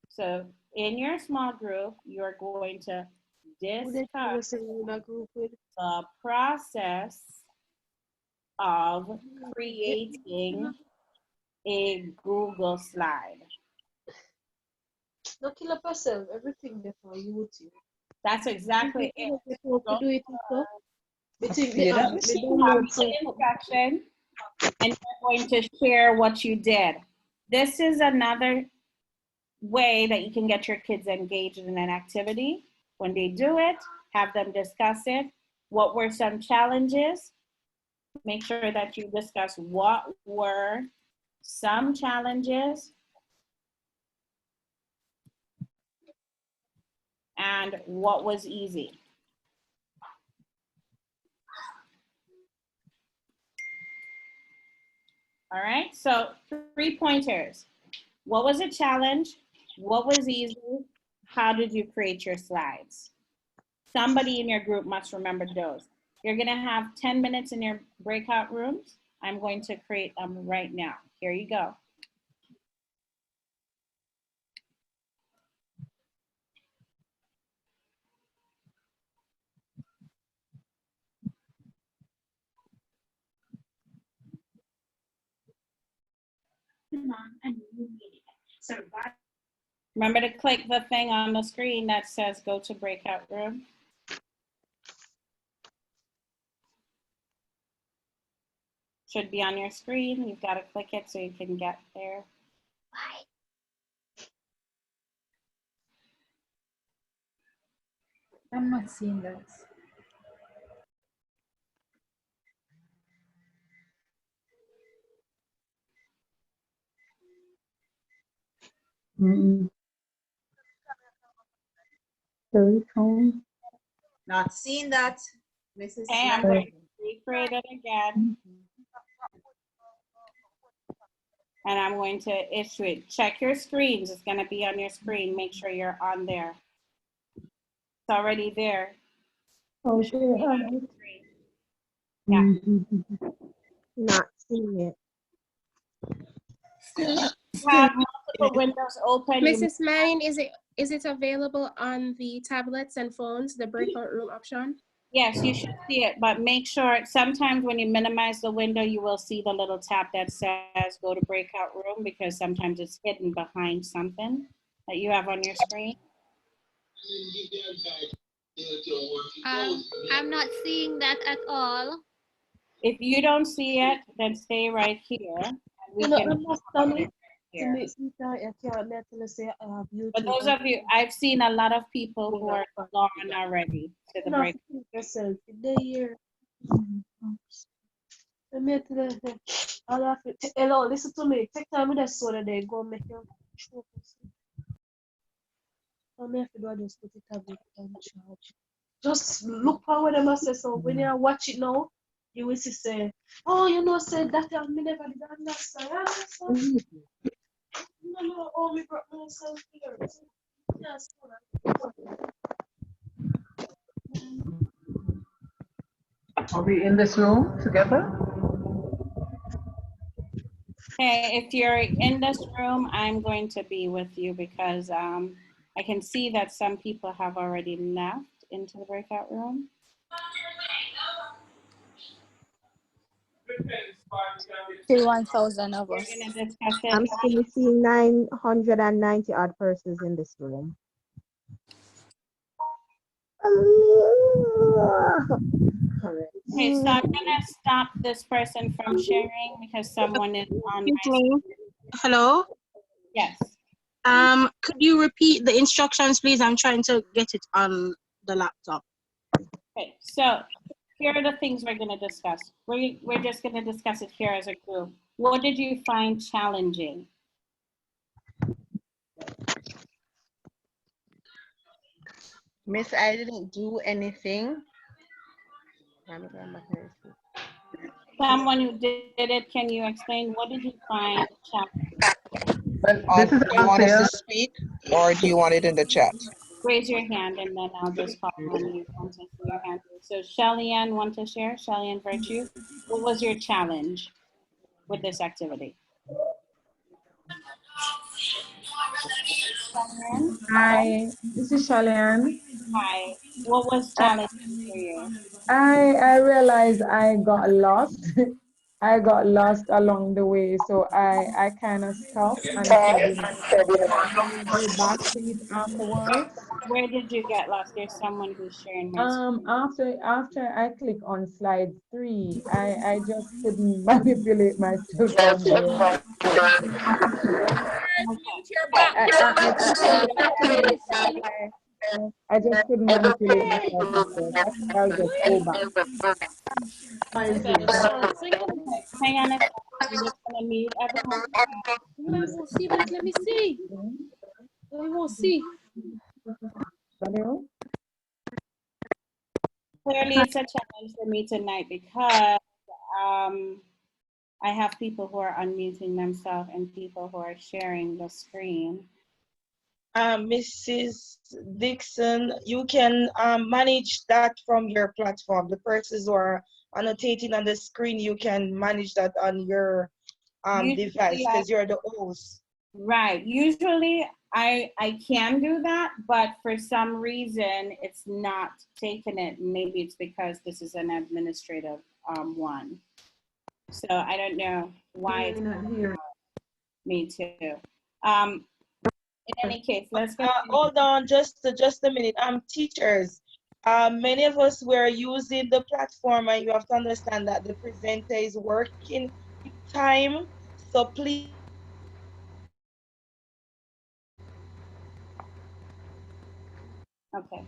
So in your small group, you're going to discuss the process of creating a Google slide. No kill up yourself. Everything there for YouTube. That's exactly it. To do it so. The instruction, and you're going to share what you did. This is another way that you can get your kids engaged in an activity. When they do it, have them discuss it. What were some challenges? Make sure that you discuss what were some challenges and what was easy. All right, so 3 pointers. What was a challenge? What was easy? How did you create your slides? Somebody in your group must remember those. You're gonna have 10 minutes in your breakout rooms. I'm going to create them right now. Here you go. Remember to click the thing on the screen that says go to breakout room. Should be on your screen. You've got to click it so you can get there. I'm not seeing that. Not seeing that, Mrs. Okay, I'm going to recreate it again. And I'm going to issue it. Check your screens. It's going to be on your screen. Make sure you're on there. It's already there. Okay. Yeah. Not seeing it. Have multiple windows open. Mrs. Main, is it available on the tablets and phones, the breakout room option? Yes, you should see it, but make sure sometimes when you minimize the window, you will see the little tab that says go to breakout room because sometimes it's hidden behind something that you have on your screen. I'm not seeing that at all. If you don't see it, then stay right here. And we can here. But those of you, I've seen a lot of people who are gone already to the break. Hello, listen to me. Take time with that soda there. Go make your just put it on charge. Just look for them and say so. When you watch it now, you will see say, oh, you know, say that I never did understand. No, oh, we brought myself here. Yes. Are we in this room together? Okay, if you're in this room, I'm going to be with you because I can see that some people have already left into the breakout room. Still 1,000 of us. We're gonna discuss it. I'm still seeing 990 odd persons in this room. Okay, so I'm gonna stop this person from sharing because someone is on my screen. Hello? Yes. Could you repeat the instructions, please? I'm trying to get it on the laptop. Okay, so here are the things we're gonna discuss. We're just gonna discuss it here as a group. What did you find challenging? Miss, I didn't do anything. Someone who did it, can you explain what did you find challenging? Do you want us to speak or do you want it in the chat? Raise your hand and then I'll just call on you once I see your hand. So Shelly Ann, want to share? Shelly Ann Virtue, what was your challenge with this activity? Hi, this is Shalian. Hi, what was challenging for you? I realized I got lost. I got lost along the way, so I kind of stopped and said, go back to it afterwards. Where did you get lost? There's someone who's sharing my screen. After I click on slide 3, I just couldn't manipulate myself from there. I just couldn't manipulate myself after. I'll just go back. Hang on a second. I'm just gonna mute everyone. Let me see. I won't see. Clearly, it's a challenge for me tonight because I have people who are unmuting themselves and people who are sharing the screen. Mrs. Dixon, you can manage that from your platform. The persons who are annotating on the screen, you can manage that on your device because you're the host. Right. Usually I can do that, but for some reason it's not taking it. Maybe it's because this is an administrative one. So I don't know why it's not here. Me too. In any case, let's get. Hold on, just a minute. Teachers, many of us were using the platform, and you have to understand that the presenter is working time. So please. Okay.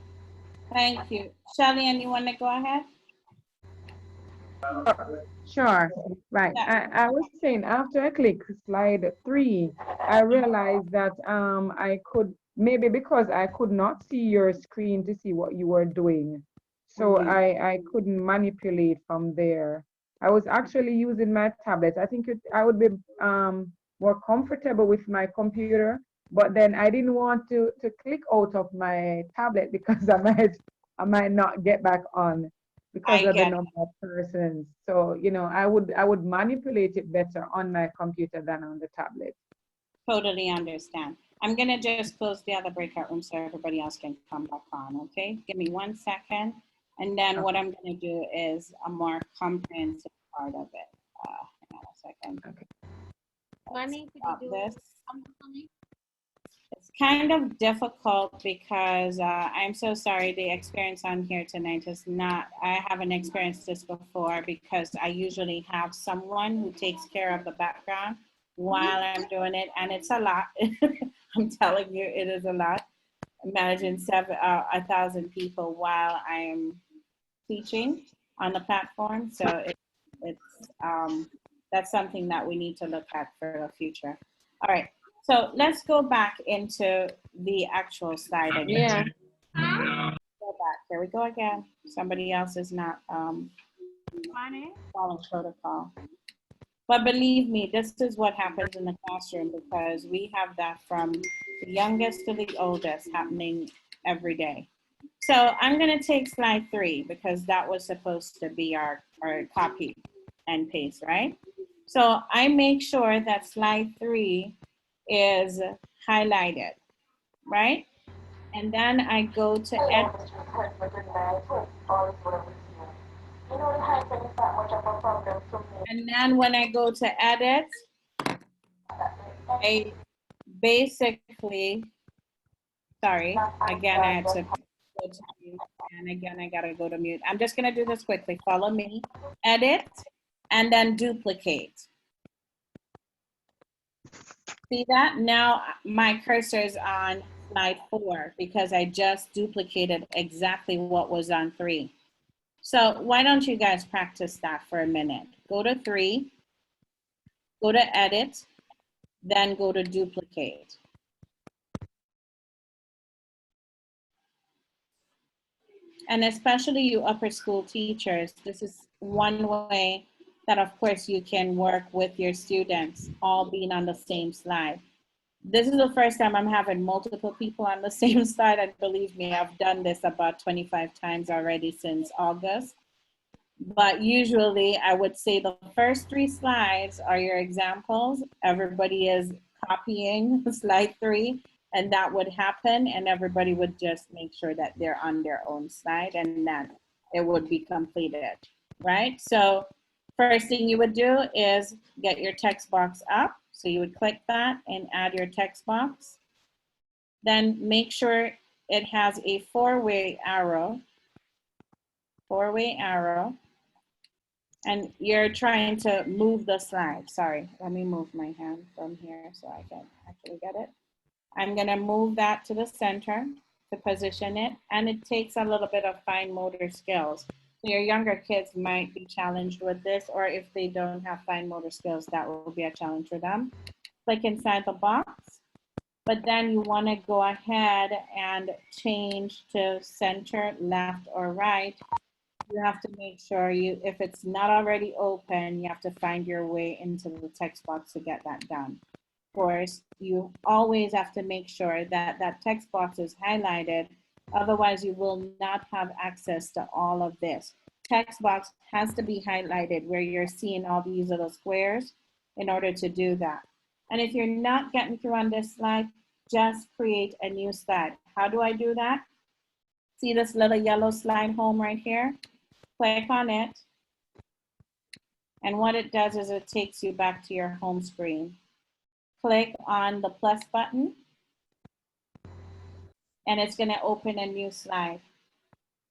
Thank you. Shelly, and you want to go ahead? Sure. Right. I was saying after I click slide 3, I realized that I could maybe because I could not see your screen to see what you were doing. So I couldn't manipulate from there. I was actually using my tablet. I think I would be more comfortable with my computer, but then I didn't want to click out of my tablet because I might not get back on because of the number of persons. So, you know, I would manipulate it better on my computer than on the tablet. Totally understand. I'm going to just close the other breakout room so everybody else can come back on, okay? Give me 1 second. And then what I'm going to do is a more comprehensive part of it. Hang on a second. Okay. Stop this. It's kind of difficult because I'm so sorry, the experience on here tonight is not, I haven't experienced this before because I usually have someone who takes care of the background while I'm doing it, and it's a lot. I'm telling you, it is a lot. Imagine 1,000 people while I am teaching on the platform. So that's something that we need to look at for the future. All right. So let's go back into the actual slide again. Yeah. Go back. Here we go again. Somebody else is not following protocol. But believe me, this is what happens in the classroom because we have that from the youngest to the oldest happening every day. So I'm going to take slide 3 because that was supposed to be our copy and paste, right? So I make sure that slide 3 is highlighted, right? And then I go to edit. And then when I go to edit, I basically, sorry, again, I had to go to mute, and again, I gotta go to mute. I'm just gonna do this quickly. Follow me, edit, and then duplicate. See that? Now my cursor is on slide 4 because I just duplicated exactly what was on 3. So why don't you guys practice that for a minute? Go to 3, go to edit, then go to duplicate. And especially you upper school teachers, this is one way that of course you can work with your students all being on the same slide. This is the first time I'm having multiple people on the same slide, and believe me, I've done this about 25 times already since August. But usually I would say the first 3 slides are your examples. Everybody is copying slide 3, and that would happen, and everybody would just make sure that they're on their own slide and that it would be completed, right? So first thing you would do is get your text box up. So you would click that and add your text box. Then make sure it has a 4-way arrow. 4-way arrow. And you're trying to move the slide. Sorry, let me move my hand from here so I can actually get it. I'm gonna move that to the center to position it, and it takes a little bit of fine motor skills. So your younger kids might be challenged with this, or if they don't have fine motor skills, that will be a challenge for them. Click inside the box, but then you wanna go ahead and change to center, left, or right. You have to make sure if it's not already open, you have to find your way into the text box to get that done. Of course, you always have to make sure that that text box is highlighted. Otherwise, you will not have access to all of this. Text box has to be highlighted where you're seeing all these little squares in order to do that. And if you're not getting through on this slide, just create a new slide. How do I do that? See this little yellow slide home right here? Click on it, and what it does is it takes you back to your home screen. click on the plus button, and it's going to open a new slide.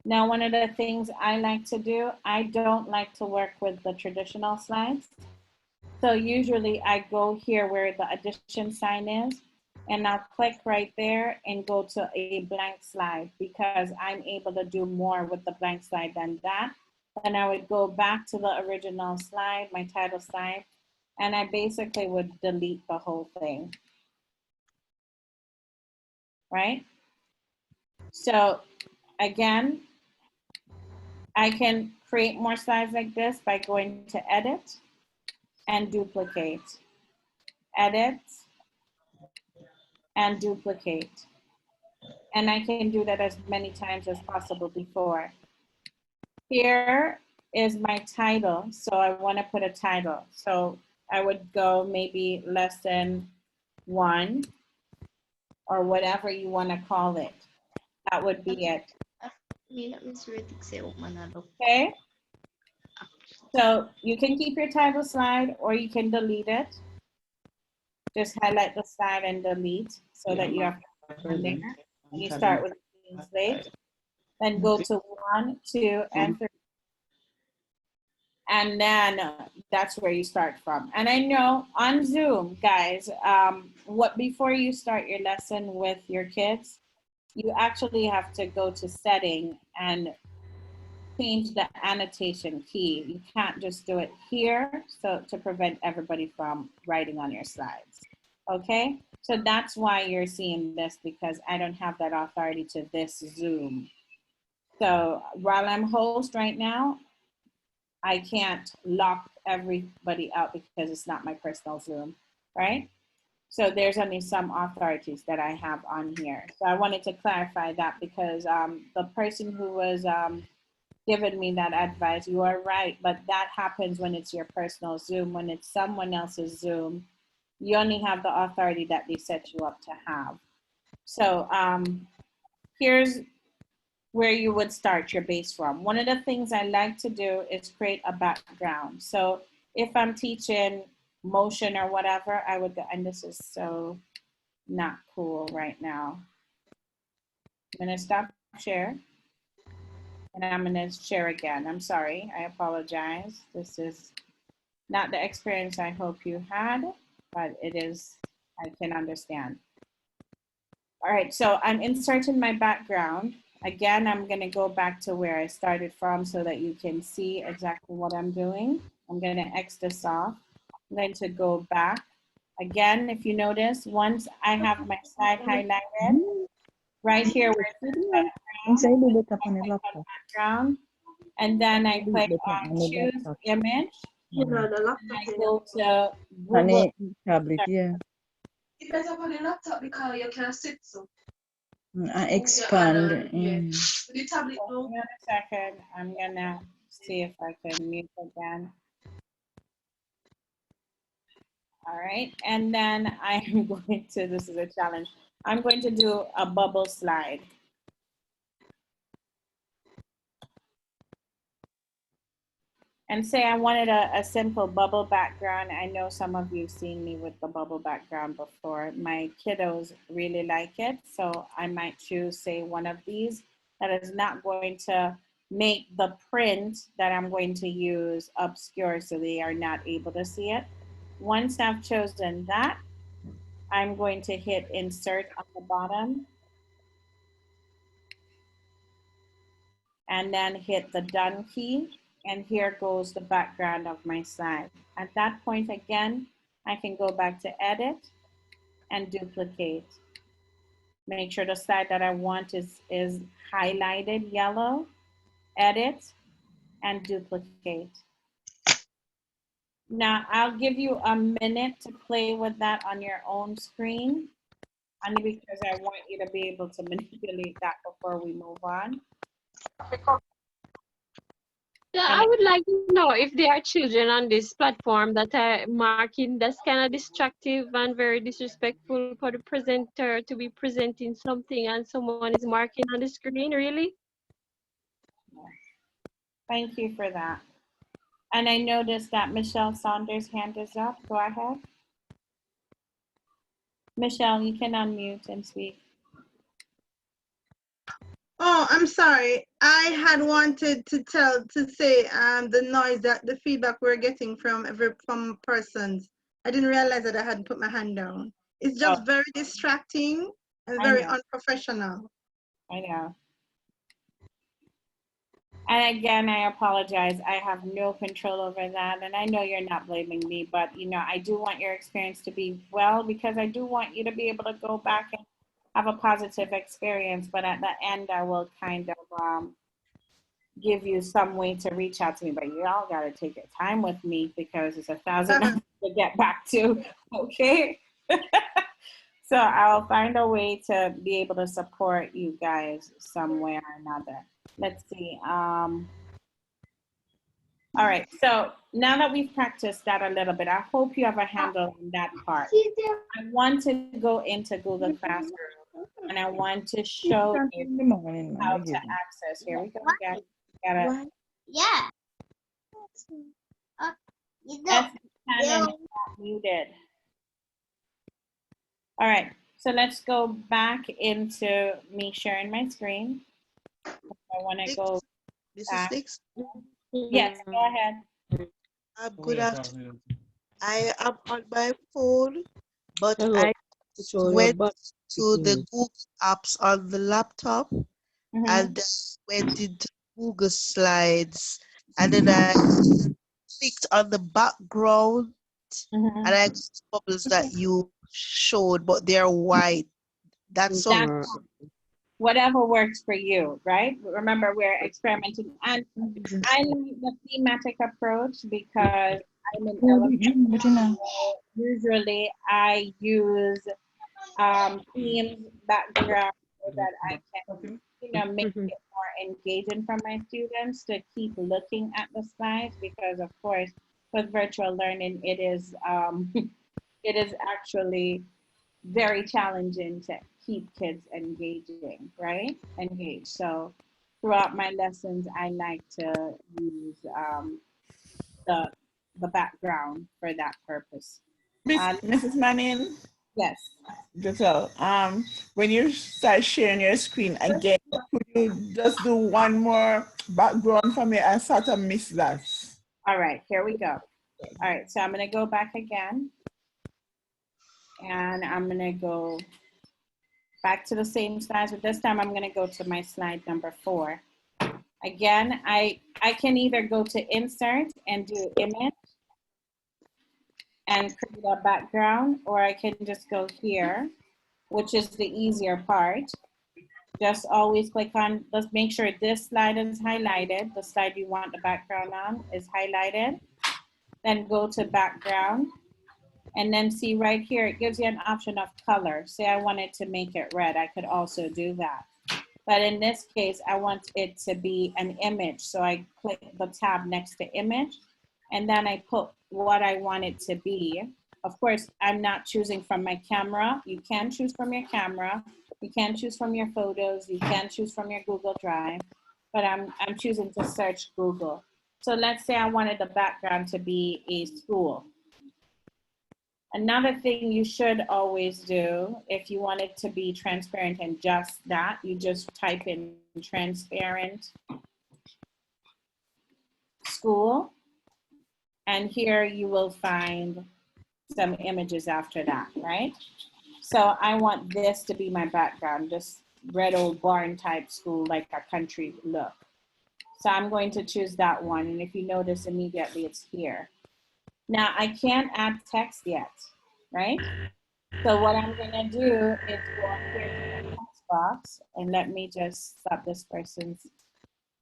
Now, one of the things I like to do, I don't like to work with the traditional slides. So usually I go here where the addition sign is, and I'll click right there and go to a blank slide because I'm able to do more with the blank slide than that. Then I would go back to the original slide, my title slide, and I basically would delete the whole thing, right? So again, I can create more slides like this by going to edit and duplicate, edit and duplicate. And I can do that as many times as possible before. Here is my title. So I want to put a title. So I would go maybe lesson 1 or whatever you want to call it. That would be it. Okay. So you can keep your title slide or you can delete it. Just highlight the slide and delete so that you have on there. You start with clean slate. Then go to 1, 2, and 3. And then that's where you start from. And I know on Zoom, guys, before you start your lesson with your kids, you actually have to go to setting and change the annotation key. You can't just do it here, so to prevent everybody from writing on your slides. Okay, so that's why you're seeing this, because I don't have that authority to this Zoom. So while I'm host right now, I can't lock everybody out because it's not my personal Zoom, right? So there's only some authorities that I have on here. So I wanted to clarify that because the person who was giving me that advice, you are right, but that happens when it's your personal Zoom. When it's someone else's Zoom, you only have the authority that they set you up to have. So here's where you would start your base from. One of the things I like to do is create a background. So if I'm teaching motion or whatever, I would go, and this is so not cool right now. I'm gonna stop share and I'm gonna share again. I'm sorry, I apologize. This is not the experience I hope you had, but it is, I can understand. All right, so I'm inserting my background. Again, I'm gonna go back to where I started from so that you can see exactly what I'm doing. I'm gonna X this off. I'm going to go back. Again, if you notice, once I have my slide highlighted, right here where it says background, and then I click on choose image, and I go to Google. Tablet, yeah. It better on the laptop because you can sit so. I expand. The tablet, no. Hold on a second. I'm gonna see if I can mute again. All right, and then I'm going to, this is a challenge. I'm going to do a bubble slide. And say I wanted a simple bubble background. I know some of you have seen me with the bubble background before. My kiddos really like it. So I might choose, say, one of these that is not going to make the print that I'm going to use obscure so they are not able to see it. Once I've chosen that, I'm going to hit insert on the bottom and then hit the done key. And here goes the background of my slide. At that point, again, I can go back to edit and duplicate. Make sure the slide that I want is highlighted yellow, edit and duplicate. Now I'll give you a minute to play with that on your own screen, only because I want you to be able to manipulate that before we move on. Yeah, I would like to know if there are children on this platform that are marking that's kind of destructive and very disrespectful for the presenter to be presenting something and someone is marking on the screen, really? Thank you for that. And I noticed that Michelle Saunders' hand is up. Go ahead. Michelle, you can unmute and speak. Oh, I'm sorry. I had wanted to say the noise that the feedback we're getting from persons. I didn't realize that I hadn't put my hand down. It's just very distracting and very unprofessional. I know. And again, I apologize. I have no control over that. And I know you're not blaming me, but you know, I do want your experience to be well, because I do want you to be able to go back and have a positive experience. But at the end, I will kind of give you some way to reach out to me. But you all got to take your time with me, because it's 1,000 numbers to get back to. Okay. So I'll find a way to be able to support you guys some way or another. Let's see. All right. So now that we've practiced that a little bit, I hope you have a handle on that part. I want to go into Google Classroom, and I want to show you how to access. Here we go again. Got it. Yeah. That's muted. All right. So let's go back into me sharing my screen. I want to go back. Yes, go ahead. Good afternoon. I am on my phone, but I went to the Google apps on the laptop and went into Google Slides, and then I clicked on the background and I got the bubbles that you showed, but they're white. That's all. Whatever works for you, right? Remember, we're experimenting. And I like the thematic approach because I'm in elementary. Usually I use themes, background, so that I can, you know, make it more engaging for my students to keep looking at the slides, because of course, with virtual learning, it is it is actually very challenging to keep kids engaging, right? Engaged. So throughout my lessons, I like to use the background for that purpose. Mrs. Manning? Yes. Giselle, when you start sharing your screen again, could you just do one more background for me? I sort of missed that. All right, here we go. All right, so I'm gonna go back again. And I'm gonna go back to the same slides, but this time I'm gonna go to my slide number 4. Again, I can either go to insert and do image and create a background, or I can just go here, which is the easier part. Just always click on, let's make sure this slide is highlighted. The slide you want the background on is highlighted. Then go to background. And then see right here, it gives you an option of color. Say I wanted to make it red, I could also do that. But in this case, I want it to be an image. So I click the tab next to image, and then I put what I want it to be. Of course, I'm not choosing from my camera. You can choose from your camera. You can choose from your photos. You can choose from your Google Drive, but I'm choosing to search Google. So let's say I wanted the background to be a school. Another thing you should always do, if you want it to be transparent and just that, you just type in transparent school, and here you will find some images after that, right? So I want this to be my background, just red old barn type school, like a country look. So I'm going to choose that one, and if you notice immediately, it's here. Now I can't add text yet, right? So what I'm gonna do is go up here to the text box, and let me just stop this person's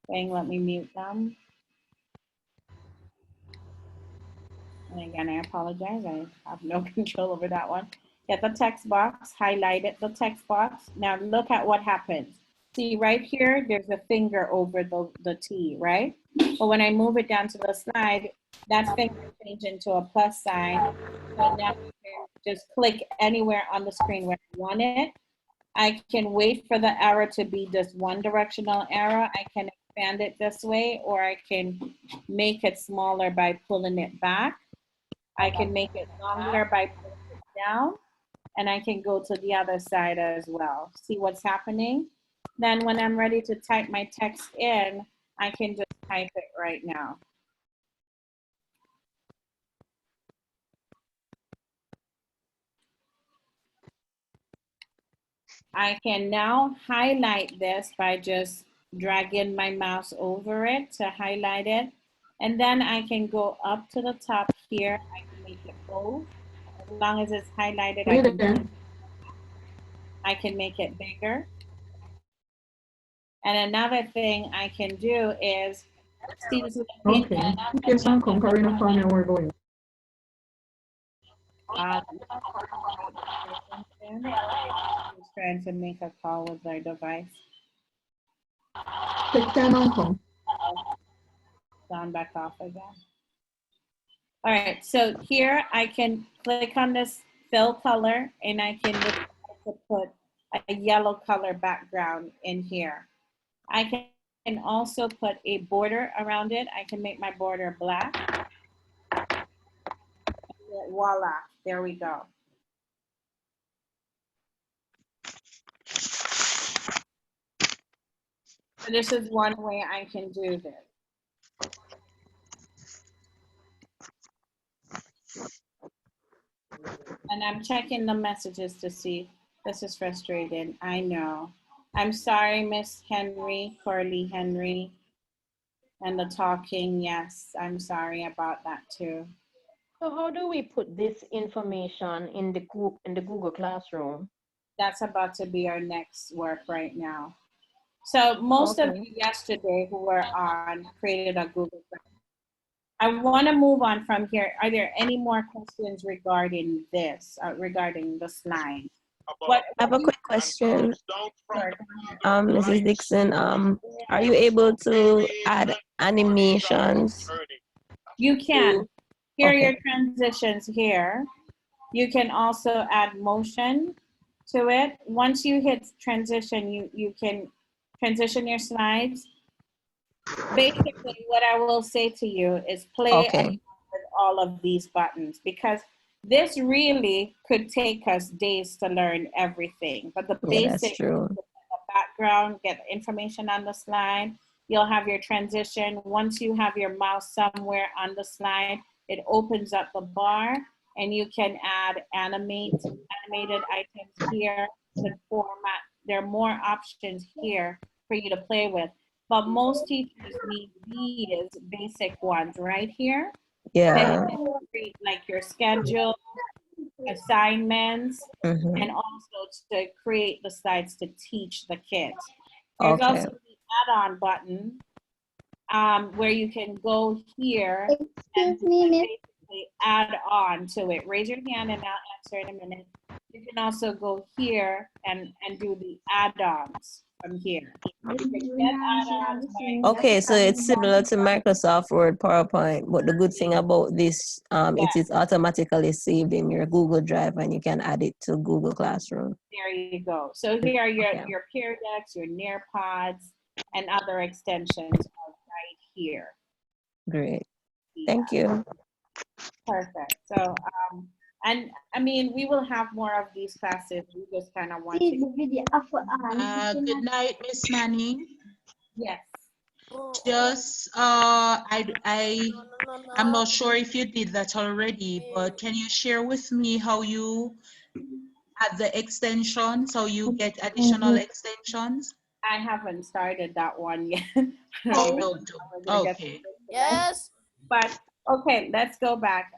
thing. Let me mute them. And again, I apologize. I have no control over that one. Get the text box, highlight it, the text box. Now look at what happens. See right here, there's a finger over the T, right? But when I move it down to the slide, that finger changed into a plus sign. So now you can just click anywhere on the screen where you want it. I can wait for the arrow to be just one directional arrow. I can expand it this way, or I can make it smaller by pulling it back. I can make it longer by pulling it down. and I can go to the other side as well. See what's happening? Then when I'm ready to type my text in, I can just type it right now. I can now highlight this by just dragging my mouse over it to highlight it. And then I can go up to the top here. I can make it bold. As long as it's highlighted, I can make it bigger. And another thing I can do is, see this little pink Okay. Okay, so I'm comparing up on where we're going. Just trying to make a call with my device. Take time and come. Down back off again. All right, so here I can click on this fill color and I can decide to put a yellow color background in here. I can also put a border around it. I can make my border black. Voila, there we go. So this is one way I can do this. And I'm checking the messages to see. This is frustrating, I know. I'm sorry, Miss Henry, Corley Henry. And the talking, yes, I'm sorry about that too. So how do we put this information in the Google Classroom? That's about to be our next work right now. So most of you yesterday who were on created a Google Classroom. I want to move on from here. Are there any more questions regarding this, regarding the slide? I have a quick question. Mrs. Dixon, are you able to add animations? You can. Here are your transitions here. You can also add motion to it. Once you hit transition, you can transition your slides. Basically, what I will say to you is play with all of these buttons, because this really could take us days to learn everything. But the basic, that's true. the background, get information on the slide. You'll have your transition. Once you have your mouse somewhere on the slide, it opens up the bar and you can add animated items here to format. There are more options here for you to play with. But most teachers need these basic ones right here. Yeah. To create like your schedule, assignments, and also to create the slides to teach the kids. There's also the add-on button where you can go here and basically add on to it. Raise your hand and I'll answer in a minute. You can also go here and do the add-ons from here. You can get add-ons by Okay, so it's similar to Microsoft Word, PowerPoint, but the good thing about this, it is automatically saved in your Google Drive and you can add it to Google Classroom. There you go. So here are your Peer Decks, your Nearpods, and other extensions are right here. Great. Thank you. Perfect. So, and I mean, we will have more of these classes. We just kind of want to. Good night, Miss Manning. Yes. Just, I'm not sure if you did that already, but can you share with me how you add the extensions, how you get additional extensions? I haven't started that one yet. Okay. Yes. But okay, let's go back.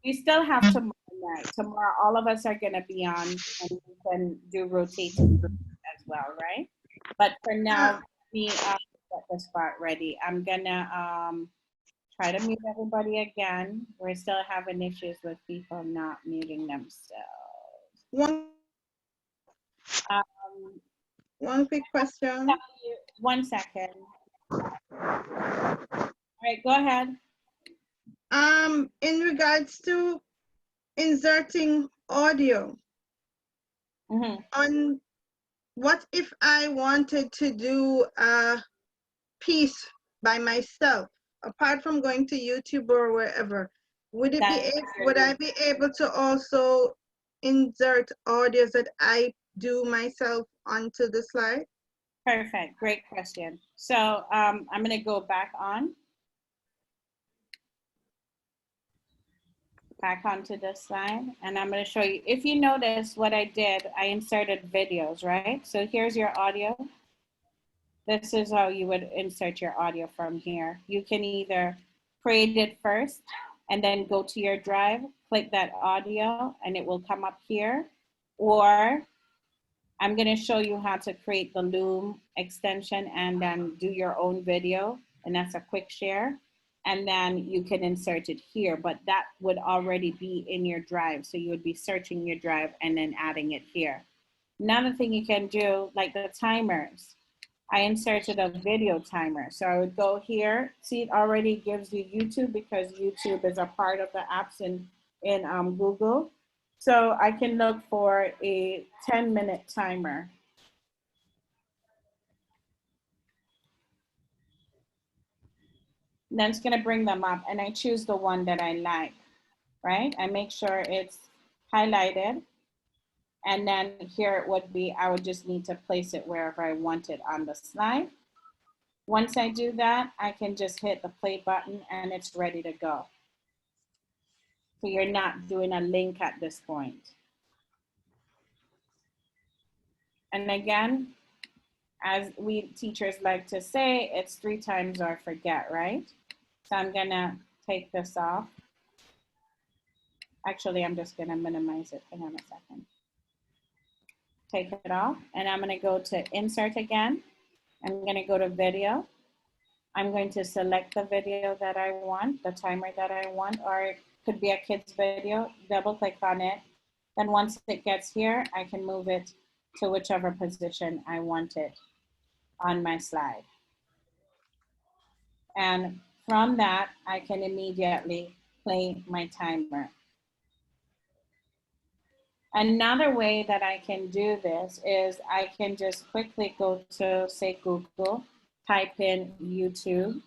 We still have tomorrow night. Tomorrow, all of us are going to be on and we can do rotating groups as well, right? But for now, we get the spot ready. I'm going to try to mute everybody again. We're still having issues with people not muting themselves. One quick question. 1 second. All right, go ahead. In regards to inserting audio, on what if I wanted to do a piece by myself, apart from going to YouTube or wherever? Would I be able to also insert audios that I do myself onto the slide? Perfect. Great question. So I'm going to go back onto this slide, and I'm going to show you. If you notice what I did, I inserted videos, right? So here's your audio. This is how you would insert your audio from here. You can either create it first and then go to your drive, click that audio, and it will come up here. Or I'm going to show you how to create the Loom extension and then do your own video. And that's a quick share. And then you can insert it here, but that would already be in your drive. So you would be searching your drive and then adding it here. Another thing you can do, like the timers. I inserted a video timer. So I would go here. See, it already gives you YouTube because YouTube is a part of the apps in Google. So I can look for a 10-minute timer. Then it's gonna bring them up and I choose the one that I like, right? I make sure it's highlighted. And then here it would be, I would just need to place it wherever I want it on the slide. Once I do that, I can just hit the play button and it's ready to go. So you're not doing a link at this point. And again, as we teachers like to say, it's 3 times or forget, right? So I'm gonna take this off. Actually, I'm just gonna minimize it. Hang on a second. Take it off, and I'm gonna go to insert again. I'm gonna go to video. I'm going to select the video that I want, the timer that I want, or it could be a kid's video. Double click on it. Then once it gets here, I can move it to whichever position I want it on my slide. And from that, I can immediately play my timer. Another way that I can do this is I can just quickly go to, say, Google, type in YouTube.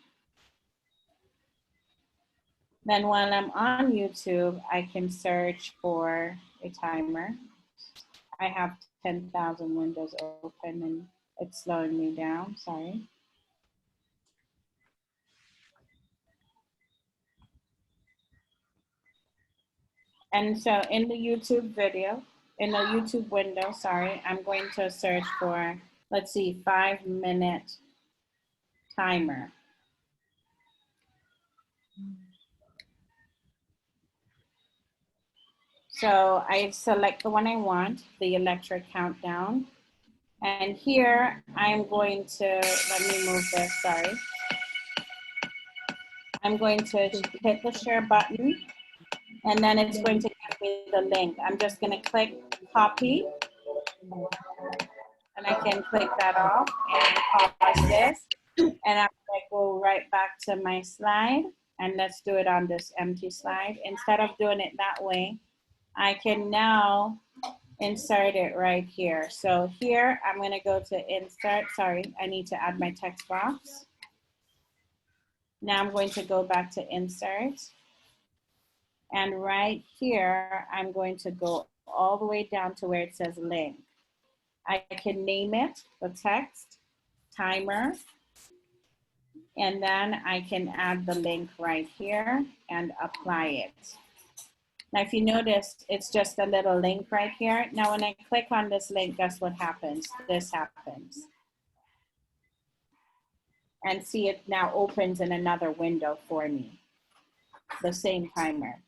Then while I'm on YouTube, I can search for a timer. I have 10,000 windows open and it's slowing me down, sorry. And so in the YouTube video, in the YouTube window, sorry, I'm going to search for, let's see, 5-minute timer. So I select the one I want, the electric countdown. And here I'm going to, let me move this, sorry. I'm going to hit the share button and then it's going to give me the link. I'm just going to click copy and I can click that off and pause this. And I'm going to go right back to my slide and let's do it on this empty slide. Instead of doing it that way, I can now insert it right here. So here, I'm gonna go to insert, sorry, I need to add my text box. Now I'm going to go back to insert. And right here, I'm going to go all the way down to where it says link. I can name it, the text, timer, and then I can add the link right here and apply it. Now, if you notice, it's just a little link right here. Now, when I click on this link, guess what happens? This happens. And see, it now opens in another window for me, the same timer.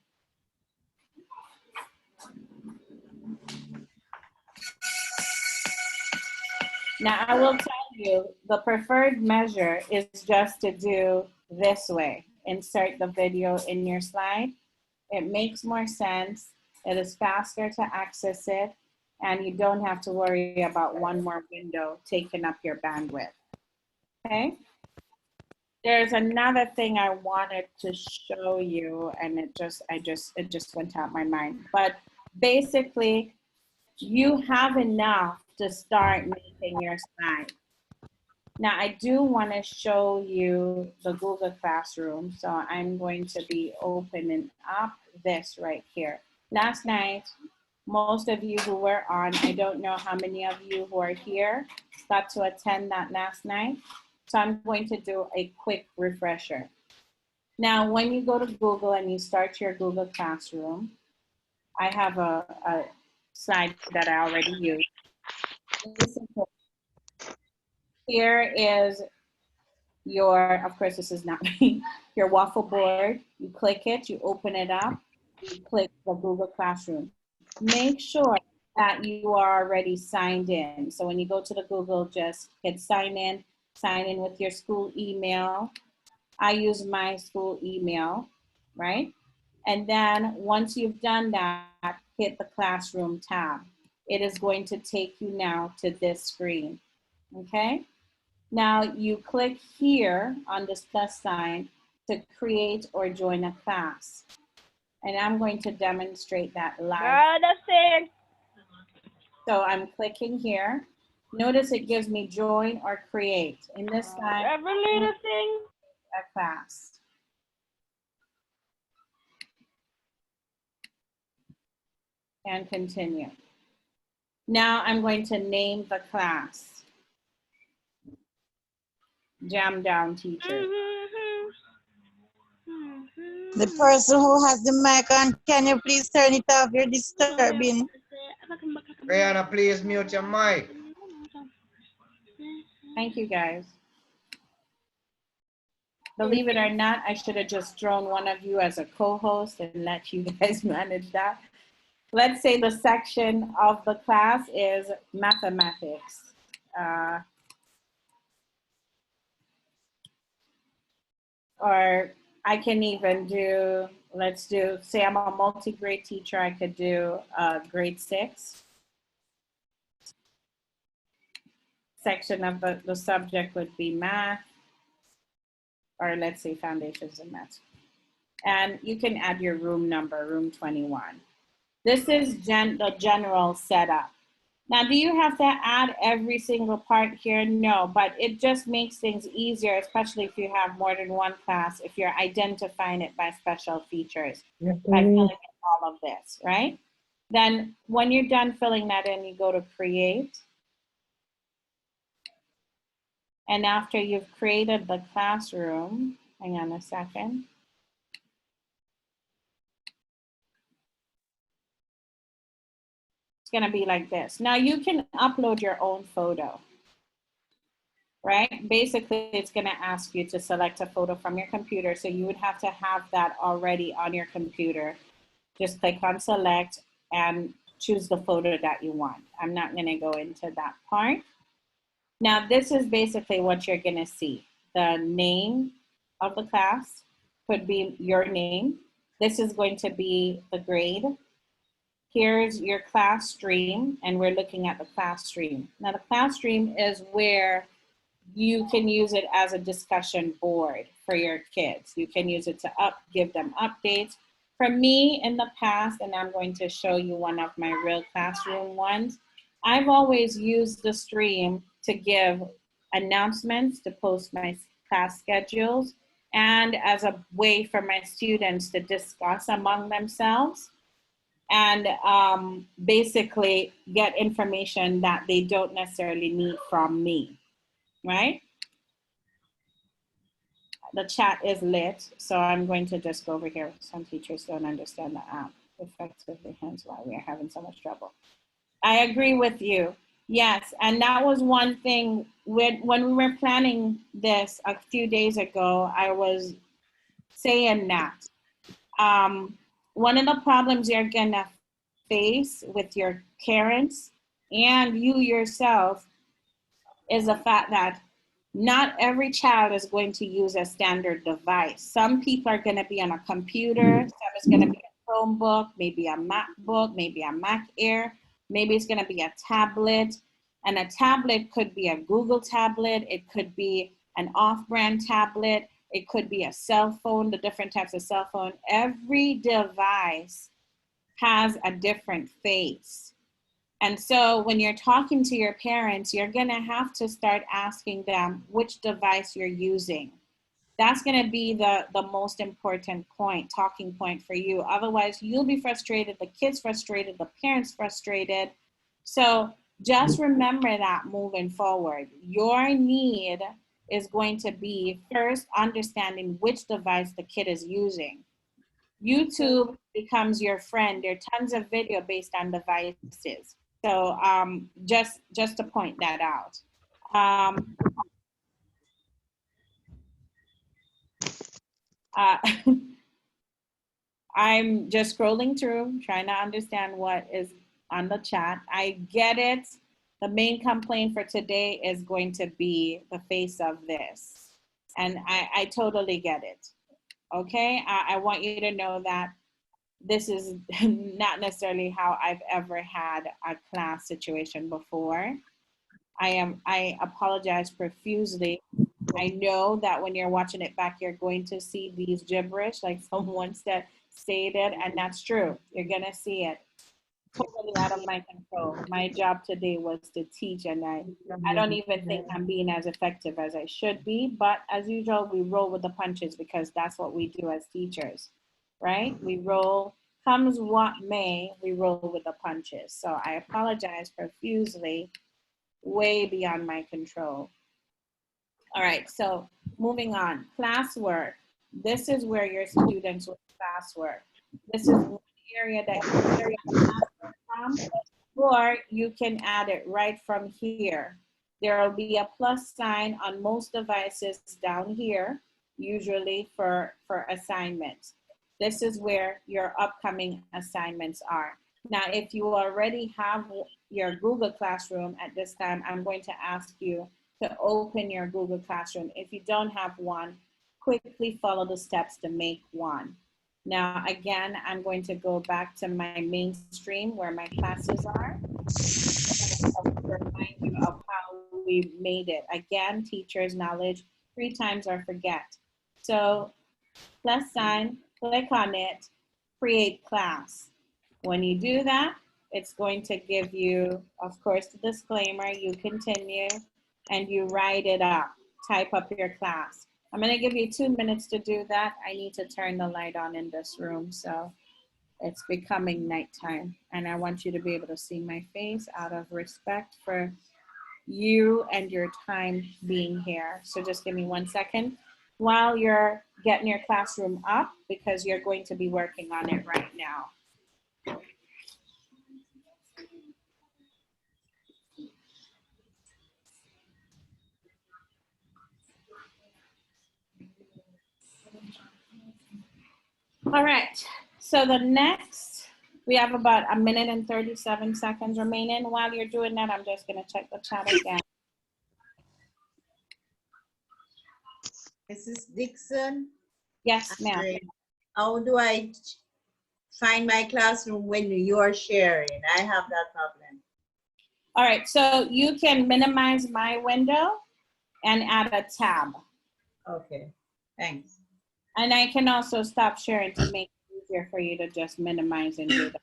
Now, I will tell you, the preferred measure is just to do this way. Insert the video in your slide. It makes more sense. It is faster to access it, and you don't have to worry about one more window taking up your bandwidth. Okay? There's another thing I wanted to show you, and it just went out my mind. But basically, you have enough to start making your slide. Now, I do want to show you the Google Classroom, so I'm going to be opening up this right here. Last night, Most of you who were on, I don't know how many of you who are here got to attend that last night. So I'm going to do a quick refresher. Now, when you go to Google and you start your Google Classroom, I have a slide that I already used. Here is your, of course, this is not me, your waffle board. You click it, you open it up, you click the Google Classroom. Make sure that you are already signed in. So when you go to the Google, just hit sign in with your school email. I use my school email, right? And then once you've done that, hit the Classroom tab. It is going to take you now to this screen, okay? Now you click here on this plus sign to create or join a class. And I'm going to demonstrate that live. So I'm clicking here. Notice it gives me join or create. In this slide, a class. And continue. Now I'm going to name the class. Jam Down Teacher. The person who has the mic on, can you please turn it off? You're disturbing. Brianna, please mute your mic. Thank you, guys. Believe it or not, I should have just thrown one of you as a co-host and let you guys manage that. Let's say the section of the class is mathematics. Or I can even do, let's do, say I'm a multi-grade teacher, I could do grade 6. Section of the subject would be math, or let's say foundations of math. And you can add your room number, room 21. This is the general setup. Now, do you have to add every single part here? No, but it just makes things easier, especially if you have more than one class, if you're identifying it by special features, by filling in all of this, right? Then when you're done filling that in, you go to create. And after you've created the classroom, hang on a second. It's gonna be like this. Now you can upload your own photo, right? Basically, it's gonna ask you to select a photo from your computer. So you would have to have that already on your computer. Just click on select and choose the photo that you want. I'm not gonna go into that part. Now, this is basically what you're gonna see. The name of the class could be your name. This is going to be the grade. Here's your class stream, and we're looking at the class stream. Now, the class stream is where you can use it as a discussion board for your kids. You can use it to give them updates. For me in the past, and I'm going to show you one of my real classroom ones, I've always used the stream to give announcements, to post my class schedules, and as a way for my students to discuss among themselves and basically get information that they don't necessarily need from me, right? The chat is lit, so I'm going to just go over here. Some teachers don't understand the app effectively, hence why we are having so much trouble. I agree with you. Yes, and that was one thing when we were planning this a few days ago, I was saying that one of the problems you're gonna face with your parents and you yourself is the fact that not every child is going to use a standard device. Some people are going to be on a computer, some is going to be a Chromebook, maybe a MacBook, maybe a Mac Air, maybe it's going to be a tablet. And a tablet could be a Google tablet, it could be an off-brand tablet, it could be a cell phone, the different types of cell phone. Every device has a different face. And so when you're talking to your parents, you're gonna have to start asking them which device you're using. That's going to be the most important point, talking point for you. Otherwise, you'll be frustrated, the kids frustrated, the parents frustrated. So just remember that moving forward. Your need is going to be first understanding which device the kid is using. YouTube becomes your friend. There are tons of video based on devices. So just to point that out. I'm just scrolling through, trying to understand what is on the chat. I get it. The main complaint for today is going to be the face of this. And I totally get it. Okay? I want you to know that this is not necessarily how I've ever had a class situation before. I apologize profusely. I know that when you're watching it back, you're going to see these gibberish, like someone stated, and that's true. You're gonna see it. Totally out of my control. My job today was to teach, and I don't even think I'm being as effective as I should be. But as usual, we roll with the punches because that's what we do as teachers, right? We roll, comes what may, we roll with the punches. So I apologize profusely, way beyond my control. All right, so moving on, classwork. This is where your students will classwork. This is one area that you can carry classwork from, or you can add it right from here. There will be a plus sign on most devices down here, usually for assignments. This is where your upcoming assignments are. Now, if you already have your Google Classroom at this time, I'm going to ask you to open your Google Classroom. If you don't have one, quickly follow the steps to make one. Now, again, I'm going to go back to my mainstream where my classes are. I'll remind you of how we made it. Again, teachers' knowledge, 3 times or forget. So, plus sign, click on it, create class. When you do that, it's going to give you, of course, the disclaimer, you continue, and you write it up, type up your class. I'm gonna give you 2 minutes to do that. I need to turn the light on in this room, so it's becoming nighttime, and I want you to be able to see my face out of respect for you and your time being here. So just give me 1 second while you're getting your classroom up, because you're going to be working on it right now. All right, so the next, we have about 1 minute and 37 seconds remaining. While you're doing that, I'm just gonna check the chat again. Mrs. Dixon? Yes, ma'am. How do I find my classroom when you're sharing? I have that problem. All right, so you can minimize my window and add a tab. Okay, thanks. And I can also stop sharing to make it easier for you to just minimize and do that.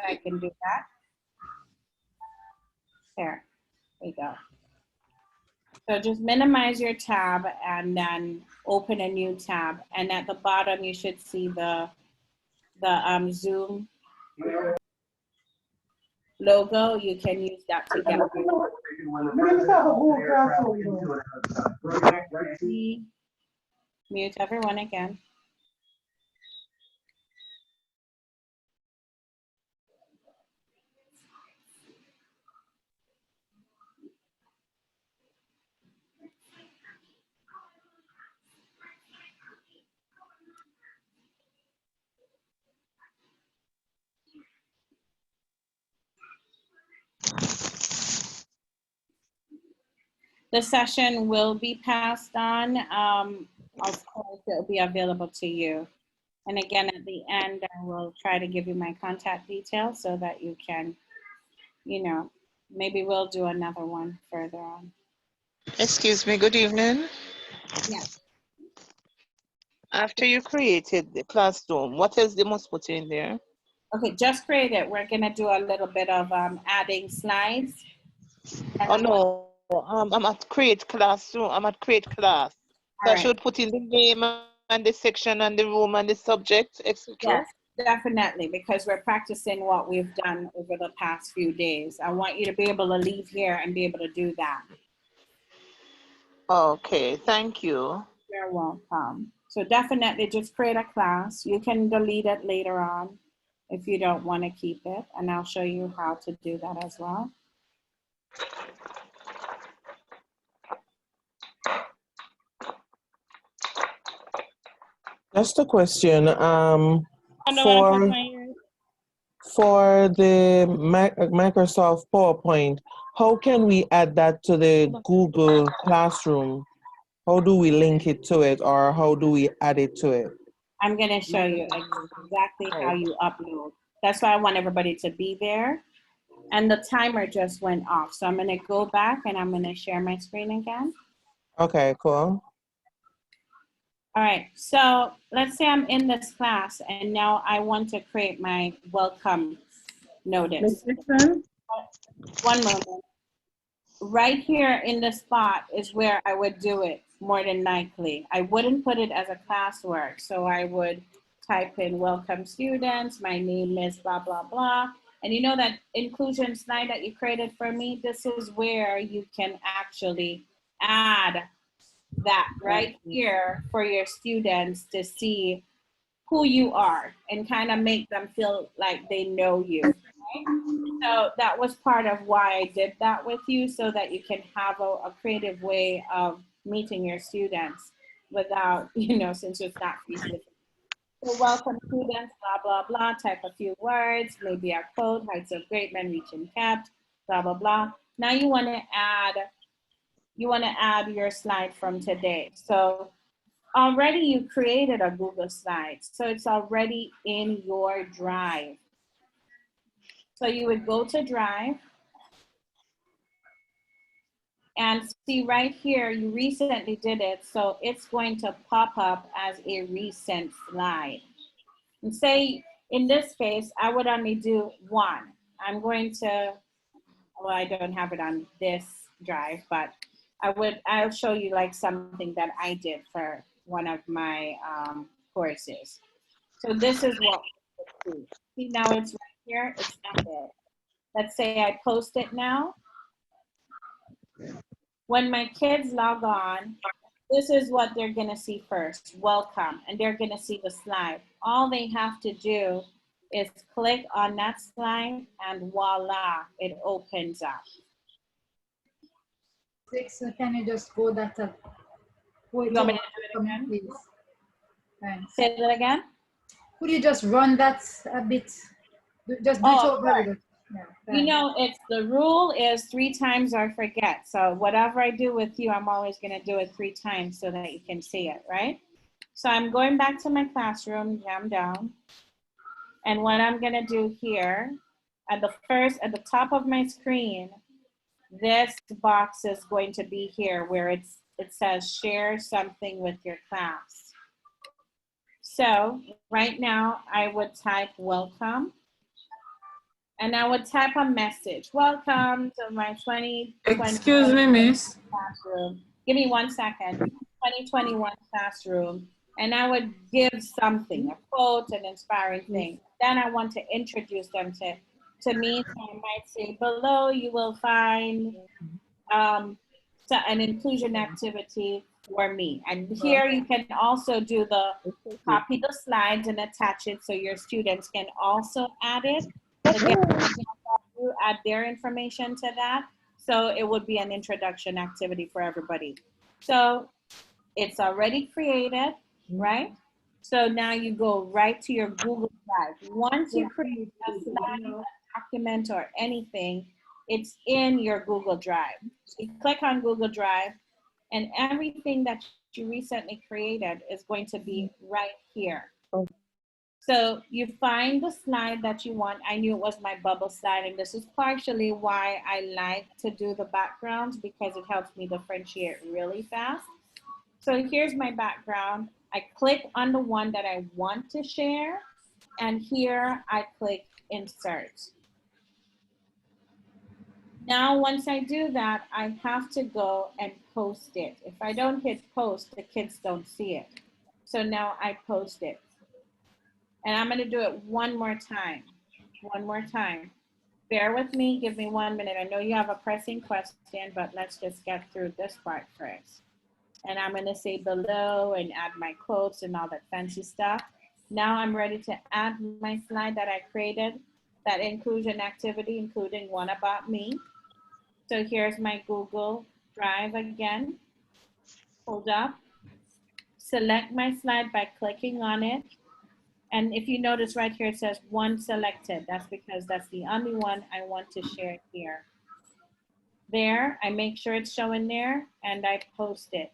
I can do that. There we go. So just minimize your tab and then open a new tab. And at the bottom, you should see the Zoom logo. You can use that to get mute everyone again. The session will be passed on. Of course, it will be available to you. And again, at the end, I will try to give you my contact details so that you can, you know, maybe we'll do another one further on. Excuse me, good evening. Yes. After you created the classroom, what else they must put in there? Okay, just create it. We're gonna do a little bit of adding slides. Oh no, I'm at create classroom. I'm at create class. So I should put in the name and the section and the room and the subject, etc. Yes, definitely, because we're practicing what we've done over the past few days. I want you to be able to leave here and be able to do that. Okay, thank you. You're welcome. So definitely just create a class. You can delete it later on if you don't want to keep it, and I'll show you how to do that as well. Just a question. For the Microsoft PowerPoint, how can we add that to the Google Classroom? How do we link it to it, or how do we add it to it? I'm going to show you exactly how you upload. That's why I want everybody to be there. And the timer just went off. So I'm going to go back and I'm going to share my screen again. Okay, cool. All right, so let's say I'm in this class and now I want to create my welcome notice. One moment. Right here in the spot is where I would do it more than likely. I wouldn't put it as a classwork. So I would type in welcome students, my name is blah, blah, blah. And you know that inclusion slide that you created for me, this is where you can actually add that right here for your students to see who you are and kind of make them feel like they know you. Right? So that was part of why I did that with you, so that you can have a creative way of meeting your students without, since it's not face-to-face. So welcome students, blah, blah, blah, type a few words, maybe a quote, heights of great men reach and kept, blah, blah, blah. Now you want to add your slide from today. So already you created a Google slide, so it's already in your Drive. So you would go to Drive and see right here, you recently did it, so it's going to pop up as a recent slide. And say, in this case, I would only do one. I'm going to, well, I don't have it on this Drive, but I'll show you like something that I did for one of my courses. So this is what we do. See, now it's right here, it's not there. Let's say I post it now. When my kids log on, this is what they're gonna see first, welcome, and they're gonna see the slide. All they have to do is click on that slide and voila, it opens up. So can you just go that up? You want me to do it again? Please. Thanks. Say that again? Could you just run that a bit? Just do it over. Yeah, it's the rule is 3 times or forget. So whatever I do with you, I'm always gonna do it 3 times so that you can see it, right? So I'm going back to my classroom, jam down. And what I'm gonna do here, at the top of my screen, this box is going to be here where it says share something with your class. So right now I would type welcome. And I would type a message. Welcome to my 2020. Excuse me, miss. Classroom. Give me 1 second. 2021 classroom. And I would give something, a quote, an inspiring thing. Then I want to introduce them to me. So I might say, below you will find an inclusion activity for me. And here you can also do copy the slides and attach it so your students can also add it. Again, you add their information to that. So it would be an introduction activity for everybody. So it's already created, right? So now you go right to your Google Drive. Once you create a slide, a document, or anything, it's in your Google Drive. So you click on Google Drive, and everything that you recently created is going to be right here. So you find the slide that you want. I knew it was my bubble slide, and this is partially why I like to do the backgrounds, because it helps me differentiate really fast. So here's my background. I click on the one that I want to share, and here I click insert. Now, once I do that, I have to go and post it. If I don't hit post, the kids don't see it. So now I post it. And I'm gonna do it one more time. One more time. Bear with me, give me 1 minute. I know you have a pressing question, but let's just get through this part first. And I'm gonna say below and add my quotes and all that fancy stuff. Now I'm ready to add my slide that I created, that inclusion activity, including one about me. So here's my Google Drive again. Hold up. Select my slide by clicking on it. And if you notice right here, it says one selected. That's because that's the only one I want to share here. There, I make sure it's showing there and I post it.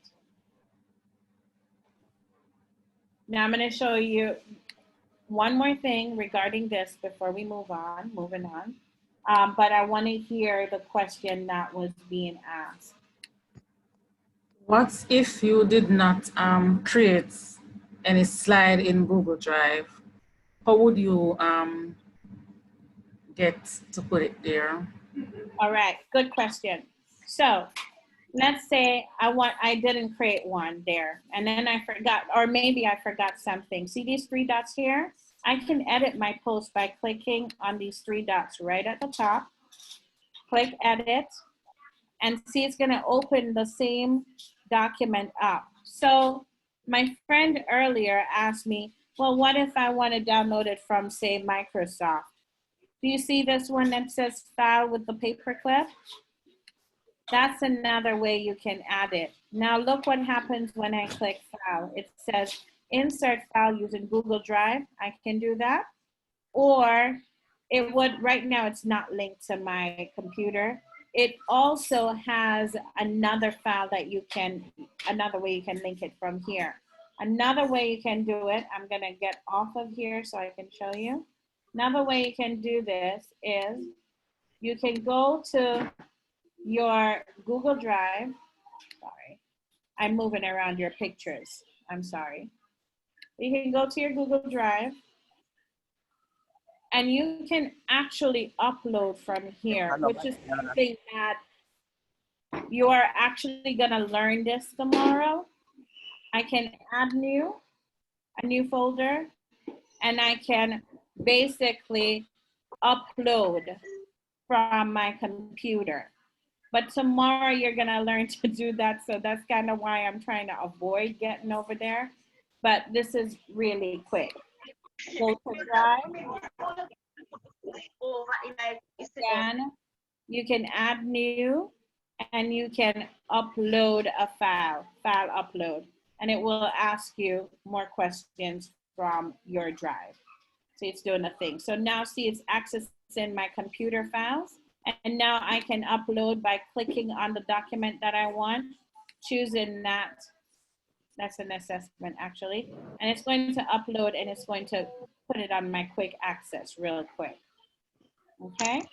Now I'm gonna show you one more thing regarding this before we moving on. But I wanna hear the question that was being asked. What if you did not create any slide in Google Drive? How would you get to put it there? All right, good question. So let's say I didn't create one there and then I forgot, or maybe I forgot something. See these three dots here? I can edit my post by clicking on these three dots right at the top. Click edit and see it's gonna open the same document up. So my friend earlier asked me, well, what if I wanna download it from say Microsoft? Do you see this one that says file with the paper clip? That's another way you can add it. Now look what happens when I click file. It says insert file using Google Drive. I can do that. Or it would, right now it's not linked to my computer. It also has another file that you can, another way you can link it from here. Another way you can do it, I'm gonna get off of here so I can show you. Another way you can do this is you can go to your Google Drive. Sorry, I'm moving around your pictures. I'm sorry. You can go to your Google Drive and you can actually upload from here, which is something that you are actually gonna learn this tomorrow. I can add a new folder, and I can basically upload from my computer. But tomorrow you're gonna learn to do that. So that's kind of why I'm trying to avoid getting over there. But this is really quick. Go to Drive. Then you can add new and you can upload a file upload. And it will ask you more questions from your drive. So it's doing a thing. So now see it's accessing my computer files. And now I can upload by clicking on the document that I want, choosing that. That's an assessment actually. And it's going to upload and it's going to put it on my quick access real quick. Okay.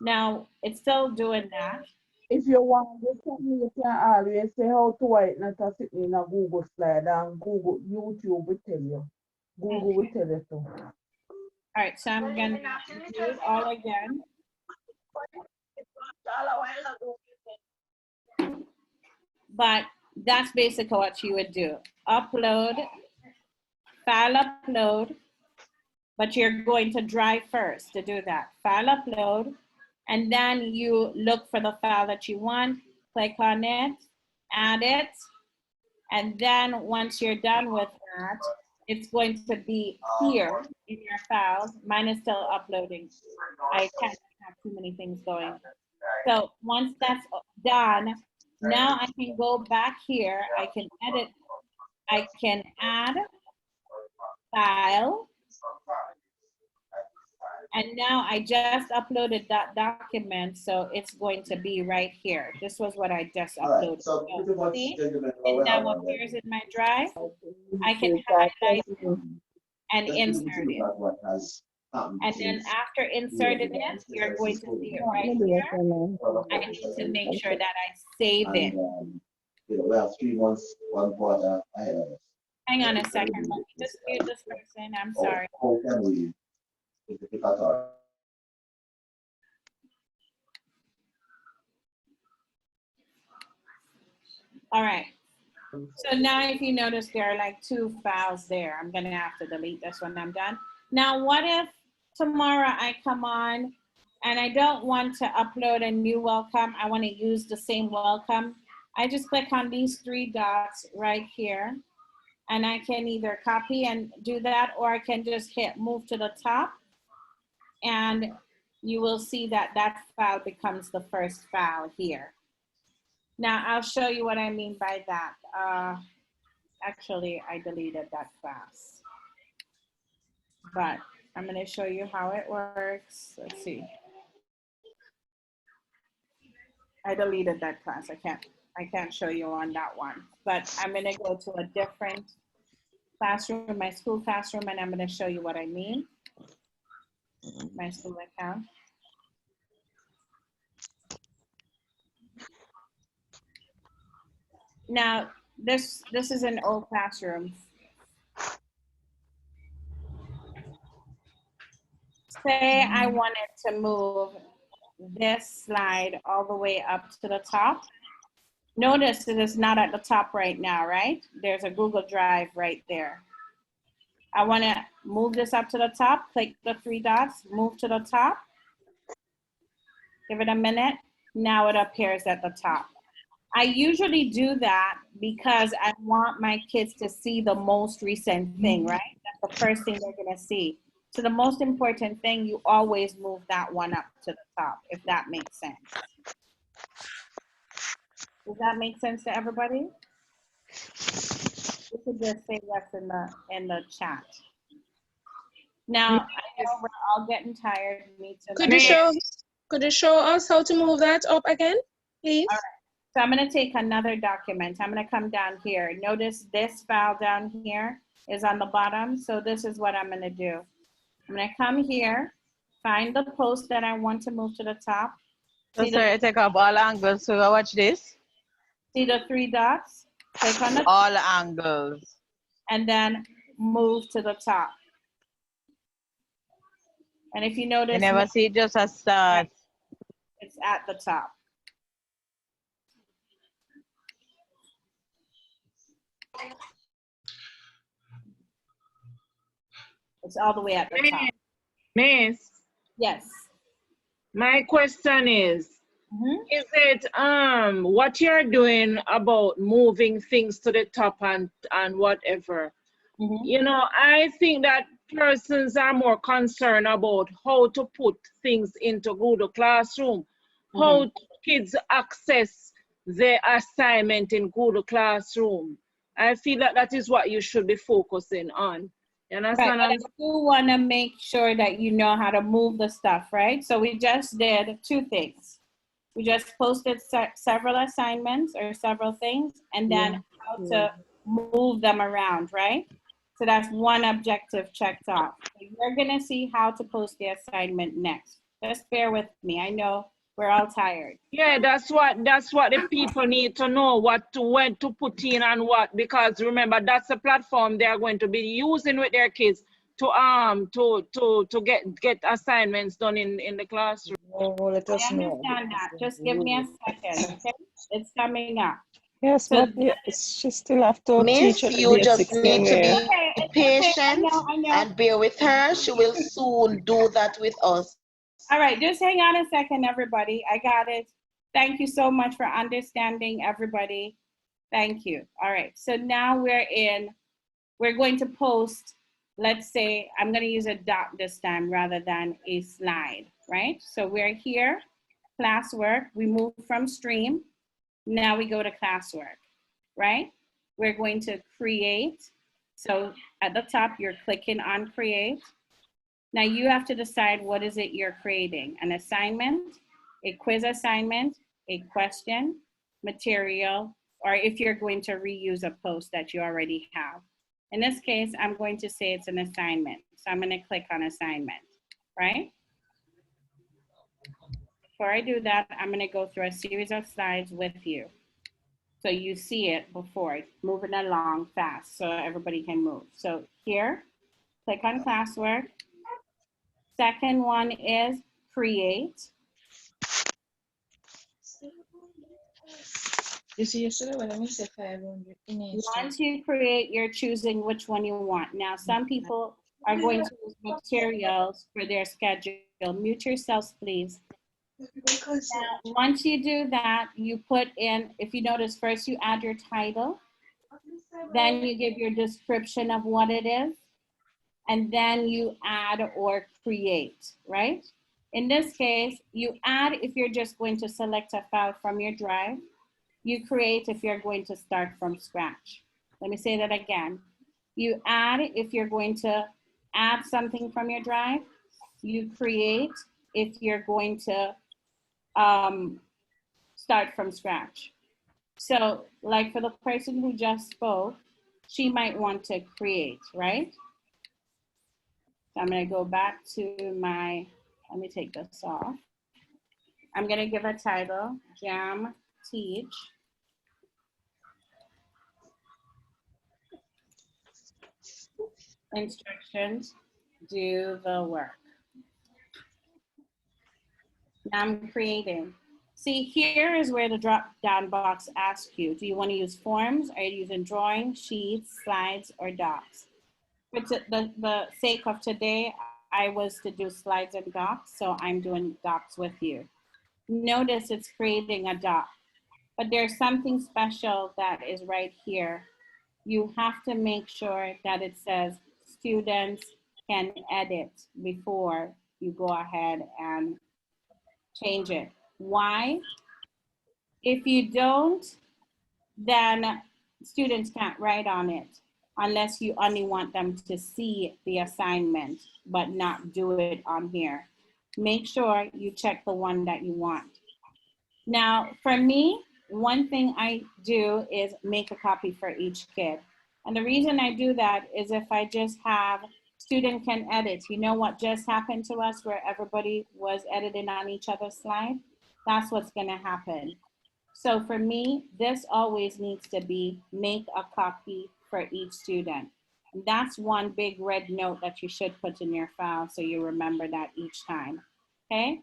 Now it's still doing that. If you want this something, you can always say how to write not to sit in a Google slide and Google, YouTube will tell you. Google will tell you too. All right, so I'm gonna do it all again. But that's basically what you would do. Upload, file upload, but you're going to Drive first to do that. File upload, and then you look for the file that you want, click on it, add it, and then once you're done with that, it's going to be here in your files. Mine is still uploading. I can't have too many things going. So once that's done, now I can go back here. I can edit. I can add file. And now I just uploaded that document, so it's going to be right here. This was what I just uploaded. So see, it now appears in my drive. I can highlight it and insert it. And then after inserting it, you're going to see it right here. I need to make sure that I save it. We have 3 months, 1 quarter ahead of us. Hang on a second, let me just mute this person, I'm sorry. How can we, if at all? All right. So now if you notice there are like 2 files there. I'm gonna have to delete this when I'm done. Now what if tomorrow I come on and I don't want to upload a new welcome, I wanna use the same welcome. I just click on these 3 dots right here and I can either copy and do that, or I can just hit move to the top and you will see that that file becomes the first file here. Now I'll show you what I mean by that. Actually, I deleted that class, but I'm going to show you how it works. Let's see. I deleted that class. I can't show you on that one, but I'm going to go to a different classroom, my school classroom, and I'm going to show you what I mean. My school account. Now, this is an old classroom. Say I wanted to move this slide all the way up to the top. Notice that it's not at the top right now, right? There's a Google Drive right there. I want to move this up to the top, click the 3 dots, move to the top. Give it a minute. Now it appears at the top. I usually do that because I want my kids to see the most recent thing, right? That's the first thing they're going to see. So the most important thing, you always move that one up to the top, if that makes sense. Does that make sense to everybody? You could just say yes in the chat. Now, I know we're all getting tired. Could you show us how to move that up again, please? All right. So I'm going to take another document. I'm going to come down here. Notice this file down here is on the bottom. So this is what I'm going to do. I'm going to come here, find the post that I want to move to the top. So sorry, take up all angles. So watch this. See the 3 dots? Click on the all angles. And then move to the top. And if you notice, you never see just a start. It's at the top. It's all the way at the top. Miss? Yes. My question is it what you're doing about moving things to the top and whatever? You know, I think that persons are more concerned about how to put things into Google Classroom, how kids access their assignment in Google Classroom. I feel that that is what you should be focusing on. You understand? Right, but I do want to make sure that you know how to move the stuff, right? So we just did 2 things. We just posted several assignments or several things, and then how to move them around, right? So that's one objective checked off. So you're going to see how to post the assignment next. Just bear with me. I know we're all tired. Yeah, that's what the people need to know, when to put in and what, because remember that's the platform they are going to be using with their kids to get assignments done in the classroom. I understand that. Just give me a second, okay? It's coming up. Yes, So but she still have to Miss, teach you at just the need to be okay, patient I know. and bear with her. She will soon do that with us. All right, just hang on a second, everybody. I got it. Thank you so much for understanding, everybody. Thank you. All right, so now we're going to post, let's say, I'm going to use a dot this time rather than a slide, right? So we're here, classwork. We move from stream. Now we go to classwork, right? We're going to create. So at the top, you're clicking on create. Now you have to decide what is it you're creating, an assignment, a quiz assignment, a question, material, or if you're going to reuse a post that you already have. In this case, I'm going to say it's an assignment. So I'm going to click on assignment, right? Before I do that, I'm going to go through a series of slides with you. So you see it before, moving along fast so everybody can move. So here, click on classwork. Second one is create. You see, yesterday when I said 500 in extra. Once you create, you're choosing which one you want. Now, some people are going to use materials for their schedule. Mute yourselves, please. Now, once you do that, you put in, if you notice, first you add your title, then you give your description of what it is, and then you add or create, right? In this case, you add if you're just going to select a file from your drive. You create if you're going to start from scratch. Let me say that again. You add if you're going to add something from your drive. You create if you're going to start from scratch. So like for the person who just spoke, she might want to create, right? So I'm gonna go back to my, let me take this off. I'm gonna give a title, Jam Teach. Instructions, do the work. Now I'm creating. See, here is where the drop-down box asks you, do you want to use forms? Are you using drawings, sheets, slides, or docs? For the sake of today, I was to do slides and docs, so I'm doing docs with you. Notice it's creating a doc, but there's something special that is right here. You have to make sure that it says students can edit before you go ahead and change it. Why? If you don't, then students can't write on it unless you only want them to see the assignment, but not do it on here. Make sure you check the one that you want. Now, for me, one thing I do is make a copy for each kid. And the reason I do that is if I just have student can edit, you know what just happened to us where everybody was editing on each other's slide? That's what's gonna happen. So for me, this always needs to be make a copy for each student. And that's one big red note that you should put in your file so you remember that each time, okay?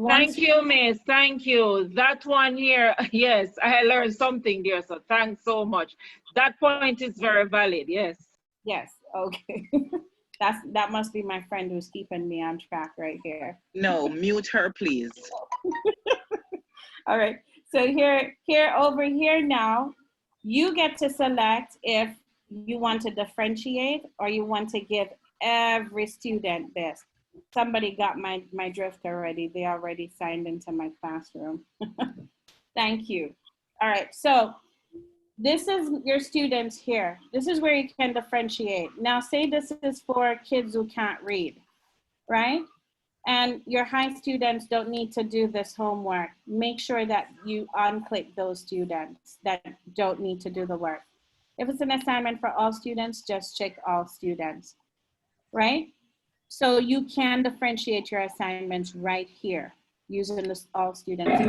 Thank you, Miss. Thank you. That one here, yes, I learned something there, so thanks so much. That point is very valid, yes. Yes, okay. That must be my friend who's keeping me on track right here. No, mute her, please. All right, so here over here now, you get to select if you want to differentiate or you want to give every student this. Somebody got my drift already. They already signed into my classroom. Thank you. All right, so this is your students here. This is where you can differentiate. Now say this is for kids who can't read, right? And your high students don't need to do this homework. Make sure that you unclick those students that don't need to do the work. If it's an assignment for all students, just check all students, right? So you can differentiate your assignments right here using this all students.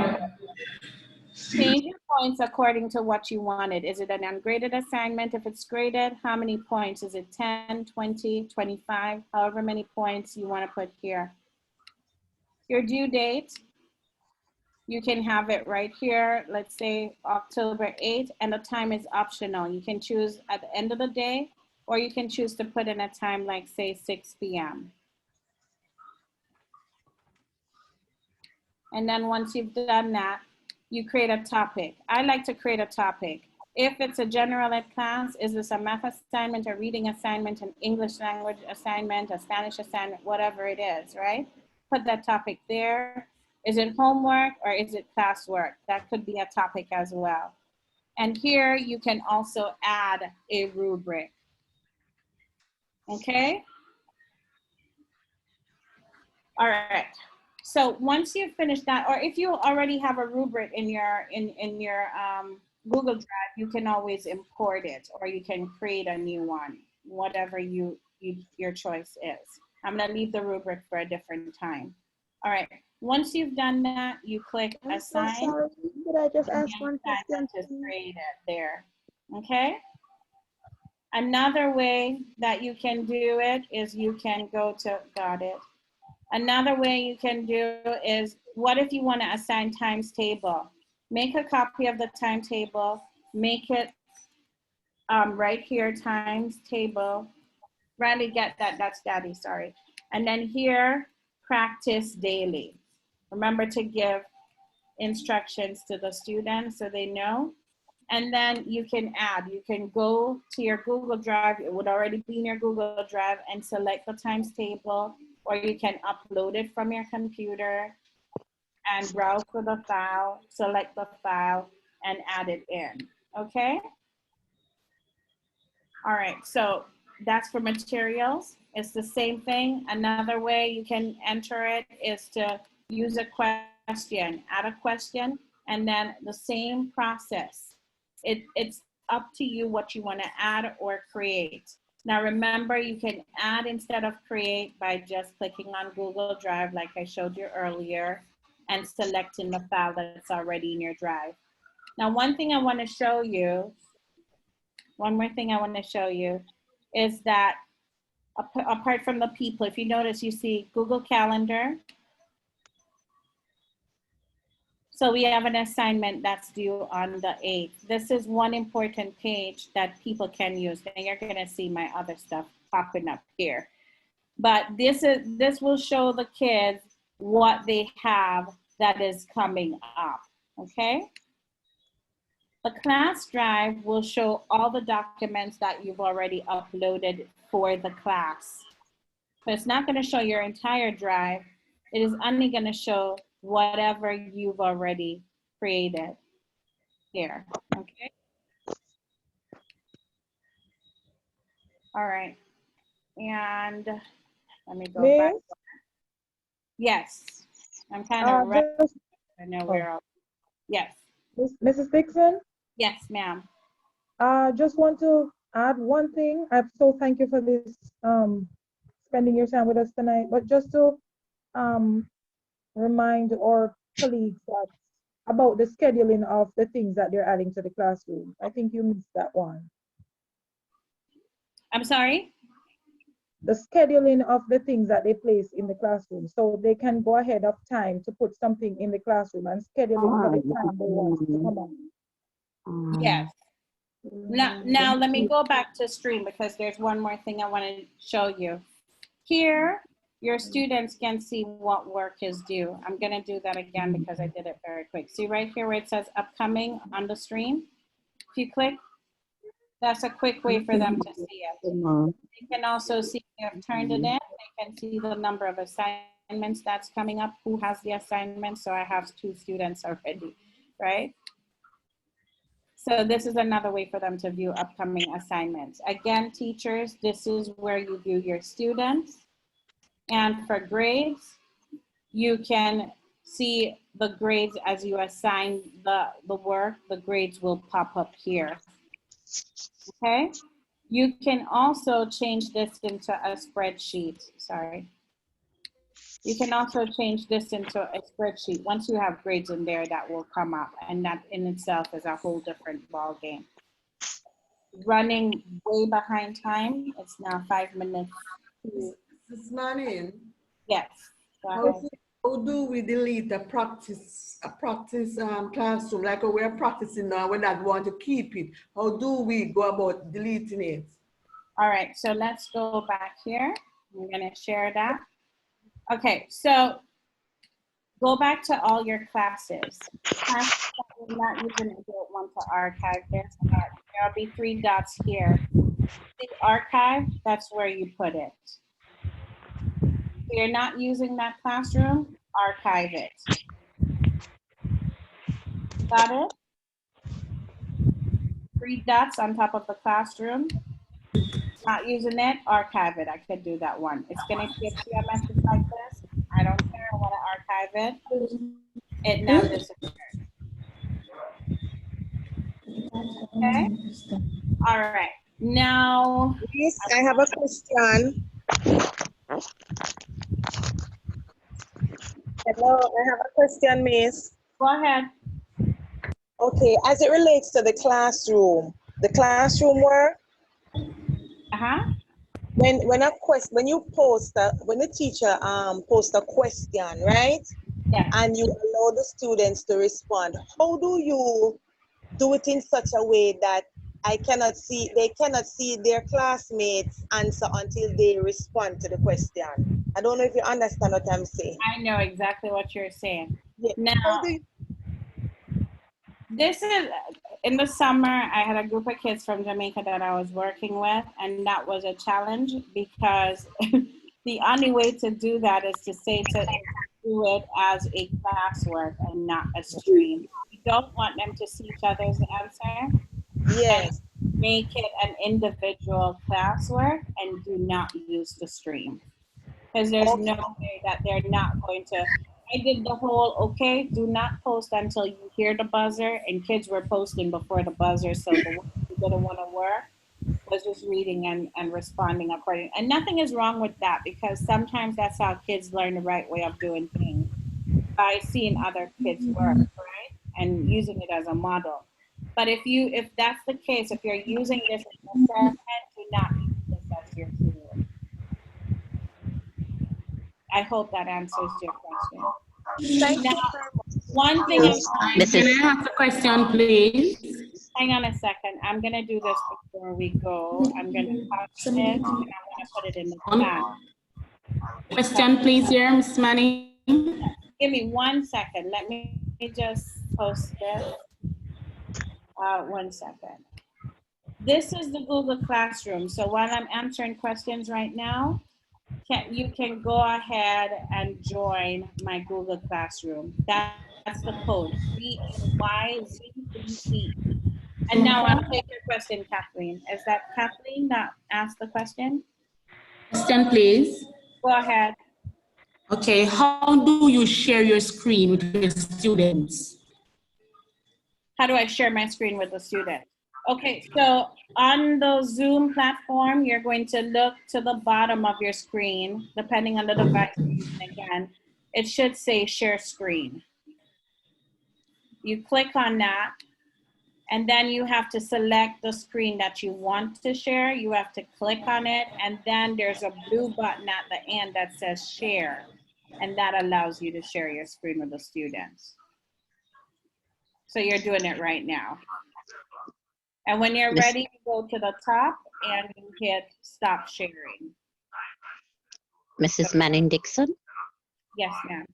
Change your points according to what you wanted. Is it an ungraded assignment? If it's graded, how many points? Is it 10, 20, 25, however many points you want to put here. Your due date, you can have it right here, let's say October 8th, and the time is optional. You can choose at the end of the day, or you can choose to put in a time like say 6 p.m. And then once you've done that, you create a topic. I like to create a topic. If it's a general ed class, is this a math assignment, a reading assignment, an English language assignment, a Spanish assignment, whatever it is, right? Put that topic there. Is it homework or is it classwork? That could be a topic as well. And here you can also add a rubric. Okay? All right. So once you finish that, or if you already have a rubric in your Google Drive, you can always import it, or you can create a new one, whatever your choice is. I'm gonna leave the rubric for a different time. All right. Once you've done that, you click assign. So sorry. Did I just ask one question? Just create it there. Okay. Another way that you can do it is you can go to, got it. Another way you can do is, what if you want to assign times table? make a copy of the timetable, make it right here, times table. Riley, get that, that's Daddy, sorry. And then here, practice daily. Remember to give instructions to the students so they know. And then you can add, you can go to your Google Drive, it would already be in your Google Drive, and select the times table, or you can upload it from your computer and browse for the file, select the file, and add it in, okay? All right, so that's for materials. It's the same thing. Another way you can enter it is to use a question, add a question, and then the same process. It's up to you what you want to add or create. Now remember, you can add instead of create by just clicking on Google Drive like I showed you earlier and selecting the file that's already in your drive. Now one thing I want to show you, one more thing I want to show you is that apart from the people, if you notice, you see Google Calendar. So we have an assignment that's due on the 8th. This is one important page that people can use. And you're gonna see my other stuff popping up here. But this will show the kids what they have that is coming up, okay? The class drive will show all the documents that you've already uploaded for the class. But it's not gonna show your entire drive. It is only gonna show whatever you've already created here, okay? All right, and let me go back. Yes, I'm kind of ready. I know where else. Yes. Mrs. Dixon? Yes, ma'am. Just want to add one thing. So thank you for this, spending your time with us tonight. But just to remind our colleagues that about the scheduling of the things that they're adding to the classroom. I think you missed that one. I'm sorry? The scheduling of the things that they place in the classroom. So they can go ahead of time to put something in the classroom and schedule it for the time they want it to come on. Yes. Now let me go back to stream because there's one more thing I want to show you. Here, your students can see what work is due. I'm going to do that again because I did it very quick. See right here where it says upcoming on the stream? If you click, that's a quick way for them to see it. They can also see if you have turned it in. They can see the number of assignments that's coming up, who has the assignment. So I have 2 students already, right? So this is another way for them to view upcoming assignments. Again, teachers, this is where you view your students. And for grades, you can see the grades as you assign the work, the grades will pop up here. Okay? You can also change this into a spreadsheet, sorry. You can also change this into a spreadsheet. Once you have grades in there, that will come up, and that in itself is a whole different ball game. Running way behind time, it's now 5 minutes. This morning. Yes. How do we delete a practice classroom? Like we're practicing now, we're not want to keep it. How do we go about deleting it? All right, so let's go back here. I'm gonna share that. Okay, so go back to all your classes. Classes that you're not using it, don't want to archive this. There'll be 3 dots here. The archive, that's where you put it. If you're not using that classroom, archive it. Got it? 3 dots on top of the classroom. Not using it, archive it. I could do that one. It's gonna get you a message like this. I don't care, I wanna archive it. It now disappears. Okay? All right, now. Yes, I have a question. Hello, I have a question, Miss. Go ahead. Okay, as it relates to the classroom work. When you post when the teacher posts a question, right? and you allow the students to respond. How do you do it in such a way that they cannot see their classmates' answer until they respond to the question? I don't know if you understand what I'm saying. I know exactly what you're saying. Yeah. Now, this is in the summer. I had a group of kids from Jamaica that I was working with, and that was a challenge because the only way to do that is to do it as a classwork and not a stream. We don't want them to see each other's answer. Yes. And make it an individual classwork and do not use the stream. Because there's no way that they're not going to. I did the whole, okay, do not post until you hear the buzzer, and kids were posting before the buzzer, so the one who didn't want to work was just reading and responding according. And nothing is wrong with that, because sometimes that's how kids learn the right way of doing things, by seeing other kids work, right? And using it as a model. But if that's the case, if you're using this as a second, do not use this as your tool. I hope that answers your question. Thank Now, you very much. one thing Can I ask a question, please? hang on a second. I'm gonna do this before we go. I'm gonna pause this and I'm gonna put it in the chat. Question, please, here, Ms. Manning. Give me 1 second. Let me just post this. 1 second. This is the Google Classroom. So while I'm answering questions right now, you can go ahead and join my Google Classroom. That's the code, BAYZBC. And now I'll take your question, Kathleen. Is that Kathleen that asked the question? Question, please. Go ahead. Okay, how do you share your screen with your students? How do I share my screen with the student? Okay, so on the Zoom platform, you're going to look to the bottom of your screen, depending on the device you're using again. It should say share screen. You click on that, and then you have to select the screen that you want to share. You have to click on it, and then there's a blue button at the end that says share, and that allows you to share your screen with the students. So you're doing it right now. And when you're ready, you go to the top and you hit stop sharing. Mrs. Manning Dixon. Yes, ma'am.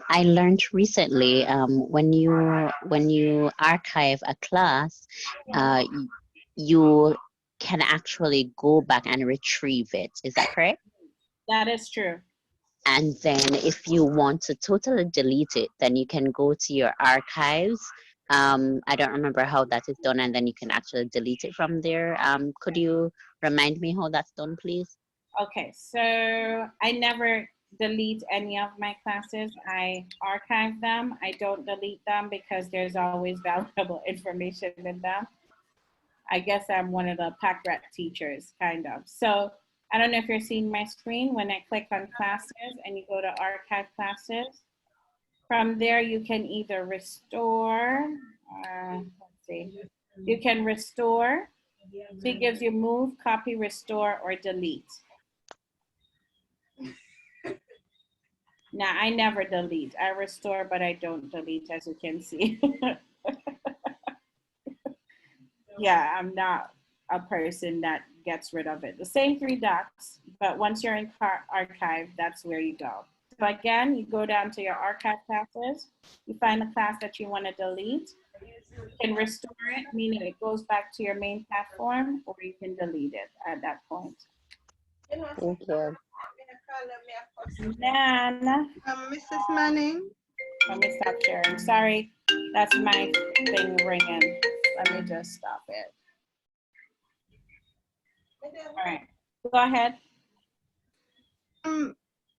I learned recently when you archive a class, you can actually go back and retrieve it. Is that correct? That is true. And then if you want to totally delete it, then you can go to your archives. I don't remember how that is done, and then you can actually delete it from there. Could you remind me how that's done, please? Okay, so I never delete any of my classes. I archive them. I don't delete them because there's always valuable information in them. I guess I'm one of the pack rat teachers, kind of. So I don't know if you're seeing my screen. When I click on classes and you go to archive classes, from there you can either restore, let's see, you can restore. So it gives you move, copy, restore, or delete. Now, I never delete. I restore, but I don't delete, as you can see. Yeah, I'm not a person that gets rid of it. The same three dots, but once you're in archive, that's where you go. So again, you go down to your archive classes, you find the class that you want to delete, you can restore it, meaning it goes back to your main platform, or you can delete it at that point. Thank you. Then, Mrs. Manning. Let me stop sharing. Sorry, that's my thing ringing. Let me just stop it. All right, go ahead.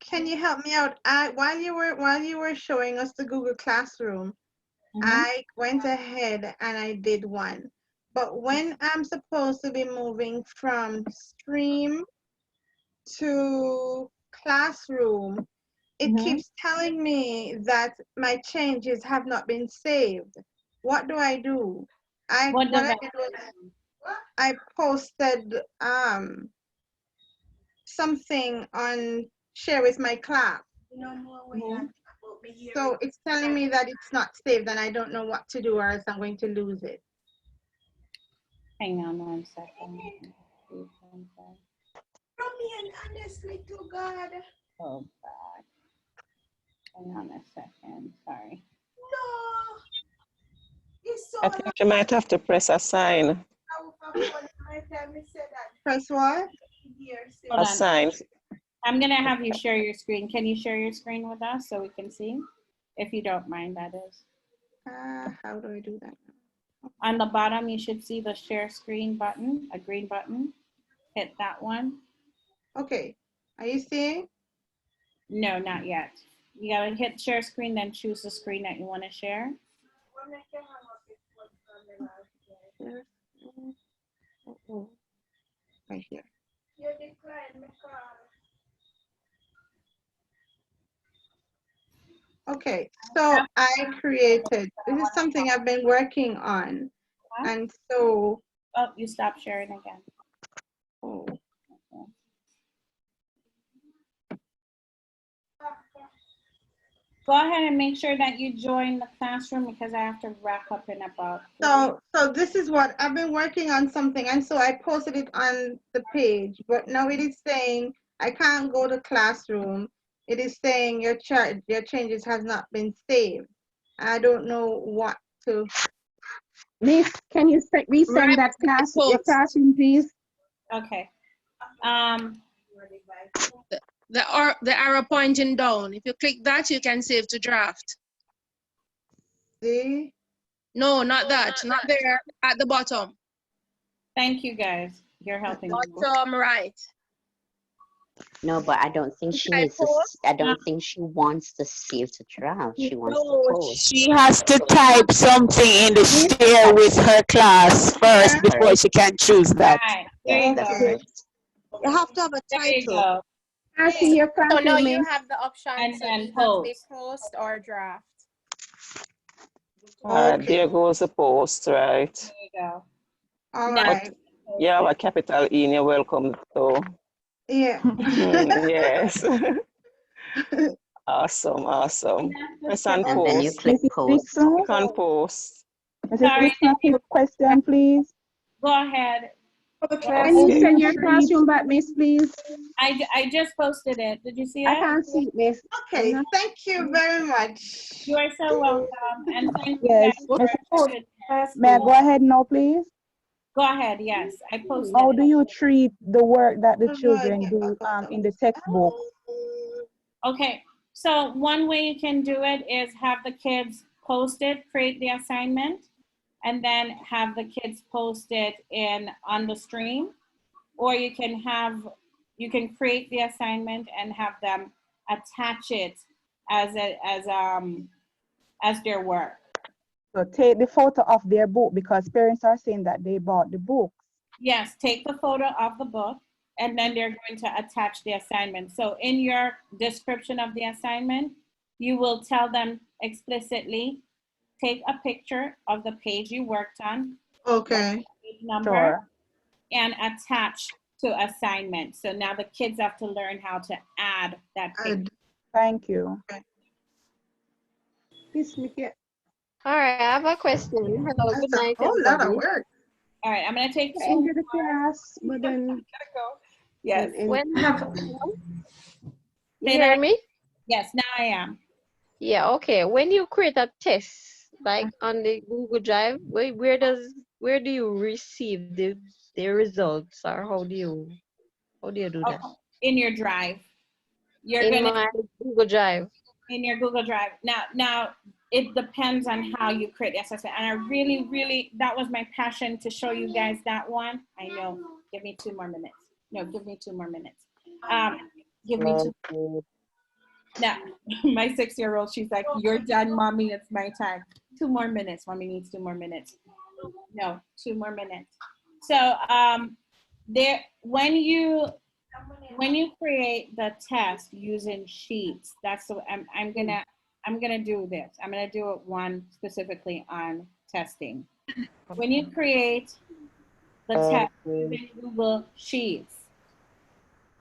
Can you help me out? While you were showing us the Google Classroom, I went ahead and I did one. But when I'm supposed to be moving from stream to classroom, it keeps telling me that my changes have not been saved. What do I do? What I did was I posted something on share with my class. So it's telling me that it's not saved and I don't know what to do or else I'm going to lose it. Hang on 1 second. From me and honestly to God. Go back. Hang on a second. Sorry. No. It's so I think you might have to press assign. Press what? Hold on. Assign. I'm gonna have you share your screen. Can you share your screen with us so we can see? If you don't mind, that is. How do I do that? On the bottom, you should see the share screen button, a green button. Hit that one. Okay. Are you seeing? No, not yet. You gotta hit share screen, then choose the screen that you want to share. Oh, right here. Okay, so I created, this is something I've been working on. And so. Oh, you stopped sharing again. Oh. Go ahead and make sure that you join the classroom because I have to wrap up in about. So this is what I've been working on something, and so I posted it on the page, but now it is saying I can't go to classroom. It is saying your changes has not been saved. I don't know what to. Miss, can you resend that class, your classroom, please? Okay. The arrow pointing down. If you click that, you can save to draft. See? No, not that. Not there. At the bottom. Thank you, guys. You're helping me. Bottom right. No, but I don't think she needs to. I don't think she wants to save to draft. She wants to post. She has to type something in the share with her class first before she can choose that. Right. There you go. You have to have a There you title. go. I see your So now classroom, you Miss. have the option And to then either say post or draft. There goes the post, right? There you go. All Now, right. You have a capital E in your welcome, so. Yeah. Yes. Awesome, awesome. Press on And then you post. click post. Click on post. Mrs. Bismarck, question, please. Go ahead. Can you send your classroom back, Miss, please? I just posted it. Did you see it? I can't see it, Miss. Okay, thank you very much. You are so welcome. And thank you Yes, guys for may I go ahead now, please? Go ahead, yes. I posted How it. do you treat the work that the children do in the textbook? Okay, so one way you can do it is have the kids post it, create the assignment, and then have the kids post it on the stream. Or you can create the assignment and have them attach it as their work. So take the photo of their book because parents are saying that they bought the book. Yes, take the photo of the book and then they're going to attach the assignment. So in your description of the assignment, you will tell them explicitly, take a picture of the page you worked on. Okay. Page number, sure. And attach to assignment. So now the kids have to learn how to add that picture. Thank you. Okay. All right, I have a question. Hello, good night, everybody. All right, I'm gonna take Into the class, but then. Yes. When you Say hear that- me? Yes, now I am. Yeah, okay. When you create a test, like on the Google Drive, where do you receive the results, or how do you do that? In your drive. You're In gonna my Google Drive. in your Google Drive. Now it depends on how you create the assessment. And I really, that was my passion to show you guys that one. I know. Give me 2 more minutes. No, give me 2 more minutes. Give me 2. Now, my 6-year-old, she's like, "You're done, mommy. It's my time." 2 more minutes. Mommy needs 2 more minutes. No, 2 more minutes. So when you create the test using sheets, that's the I'm gonna do this. I'm gonna do it one specifically on testing. When you create the test using Google Sheets,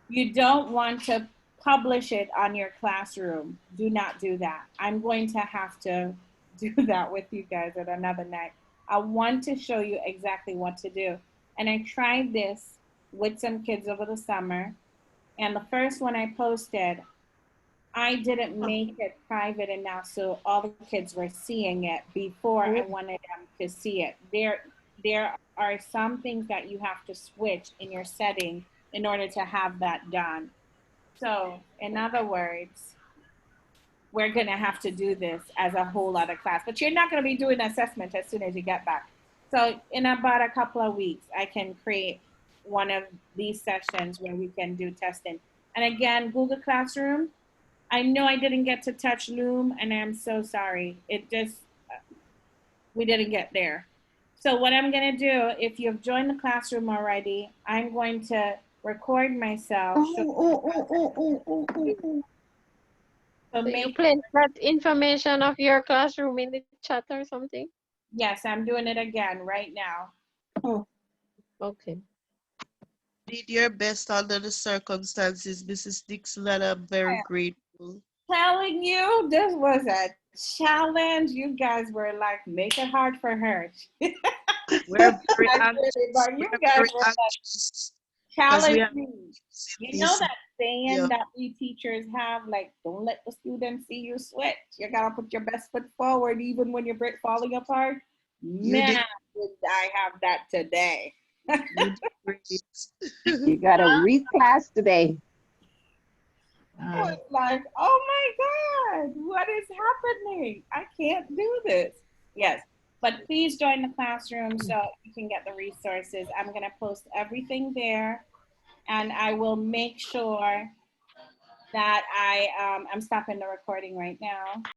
you don't want to publish it on your classroom. Do not do that. I'm going to have to do that with you guys at another night. I want to show you exactly what to do. And I tried this with some kids over the summer. And the first one I posted, I didn't make it private enough so all the kids were seeing it before I wanted them to see it. There are some things that you have to switch in your setting in order to have that done. So, in other words, we're going to have to do this as a whole other class. But you're not going to be doing assessment as soon as you get back. So, in about a couple of weeks, I can create one of these sessions where we can do testing. And again, Google Classroom, I know I didn't get to touch Loom, and I'm so sorry. It just, we didn't get there. So what I'm going to do, if you've joined the classroom already, I'm going to record myself. So you place that information of your classroom in the chat or something? Yes, I'm doing it again right now. Okay. Did your best under the circumstances, Mrs. Dixon, and I'm very grateful. Telling you, this was a challenge. You guys were like, make it hard for her. We're very anxious. But you guys were like, challenge me. You know that saying that we teachers have, like, don't let the students see you sweat. You gotta put your best foot forward even when you're falling apart. Man, did I have that today. You got a weak class today. I was like, oh my God, what is happening? I can't do this. Yes, but please join the classroom so you can get the resources. I'm gonna post everything there, and I will make sure that I'm stopping the recording right now.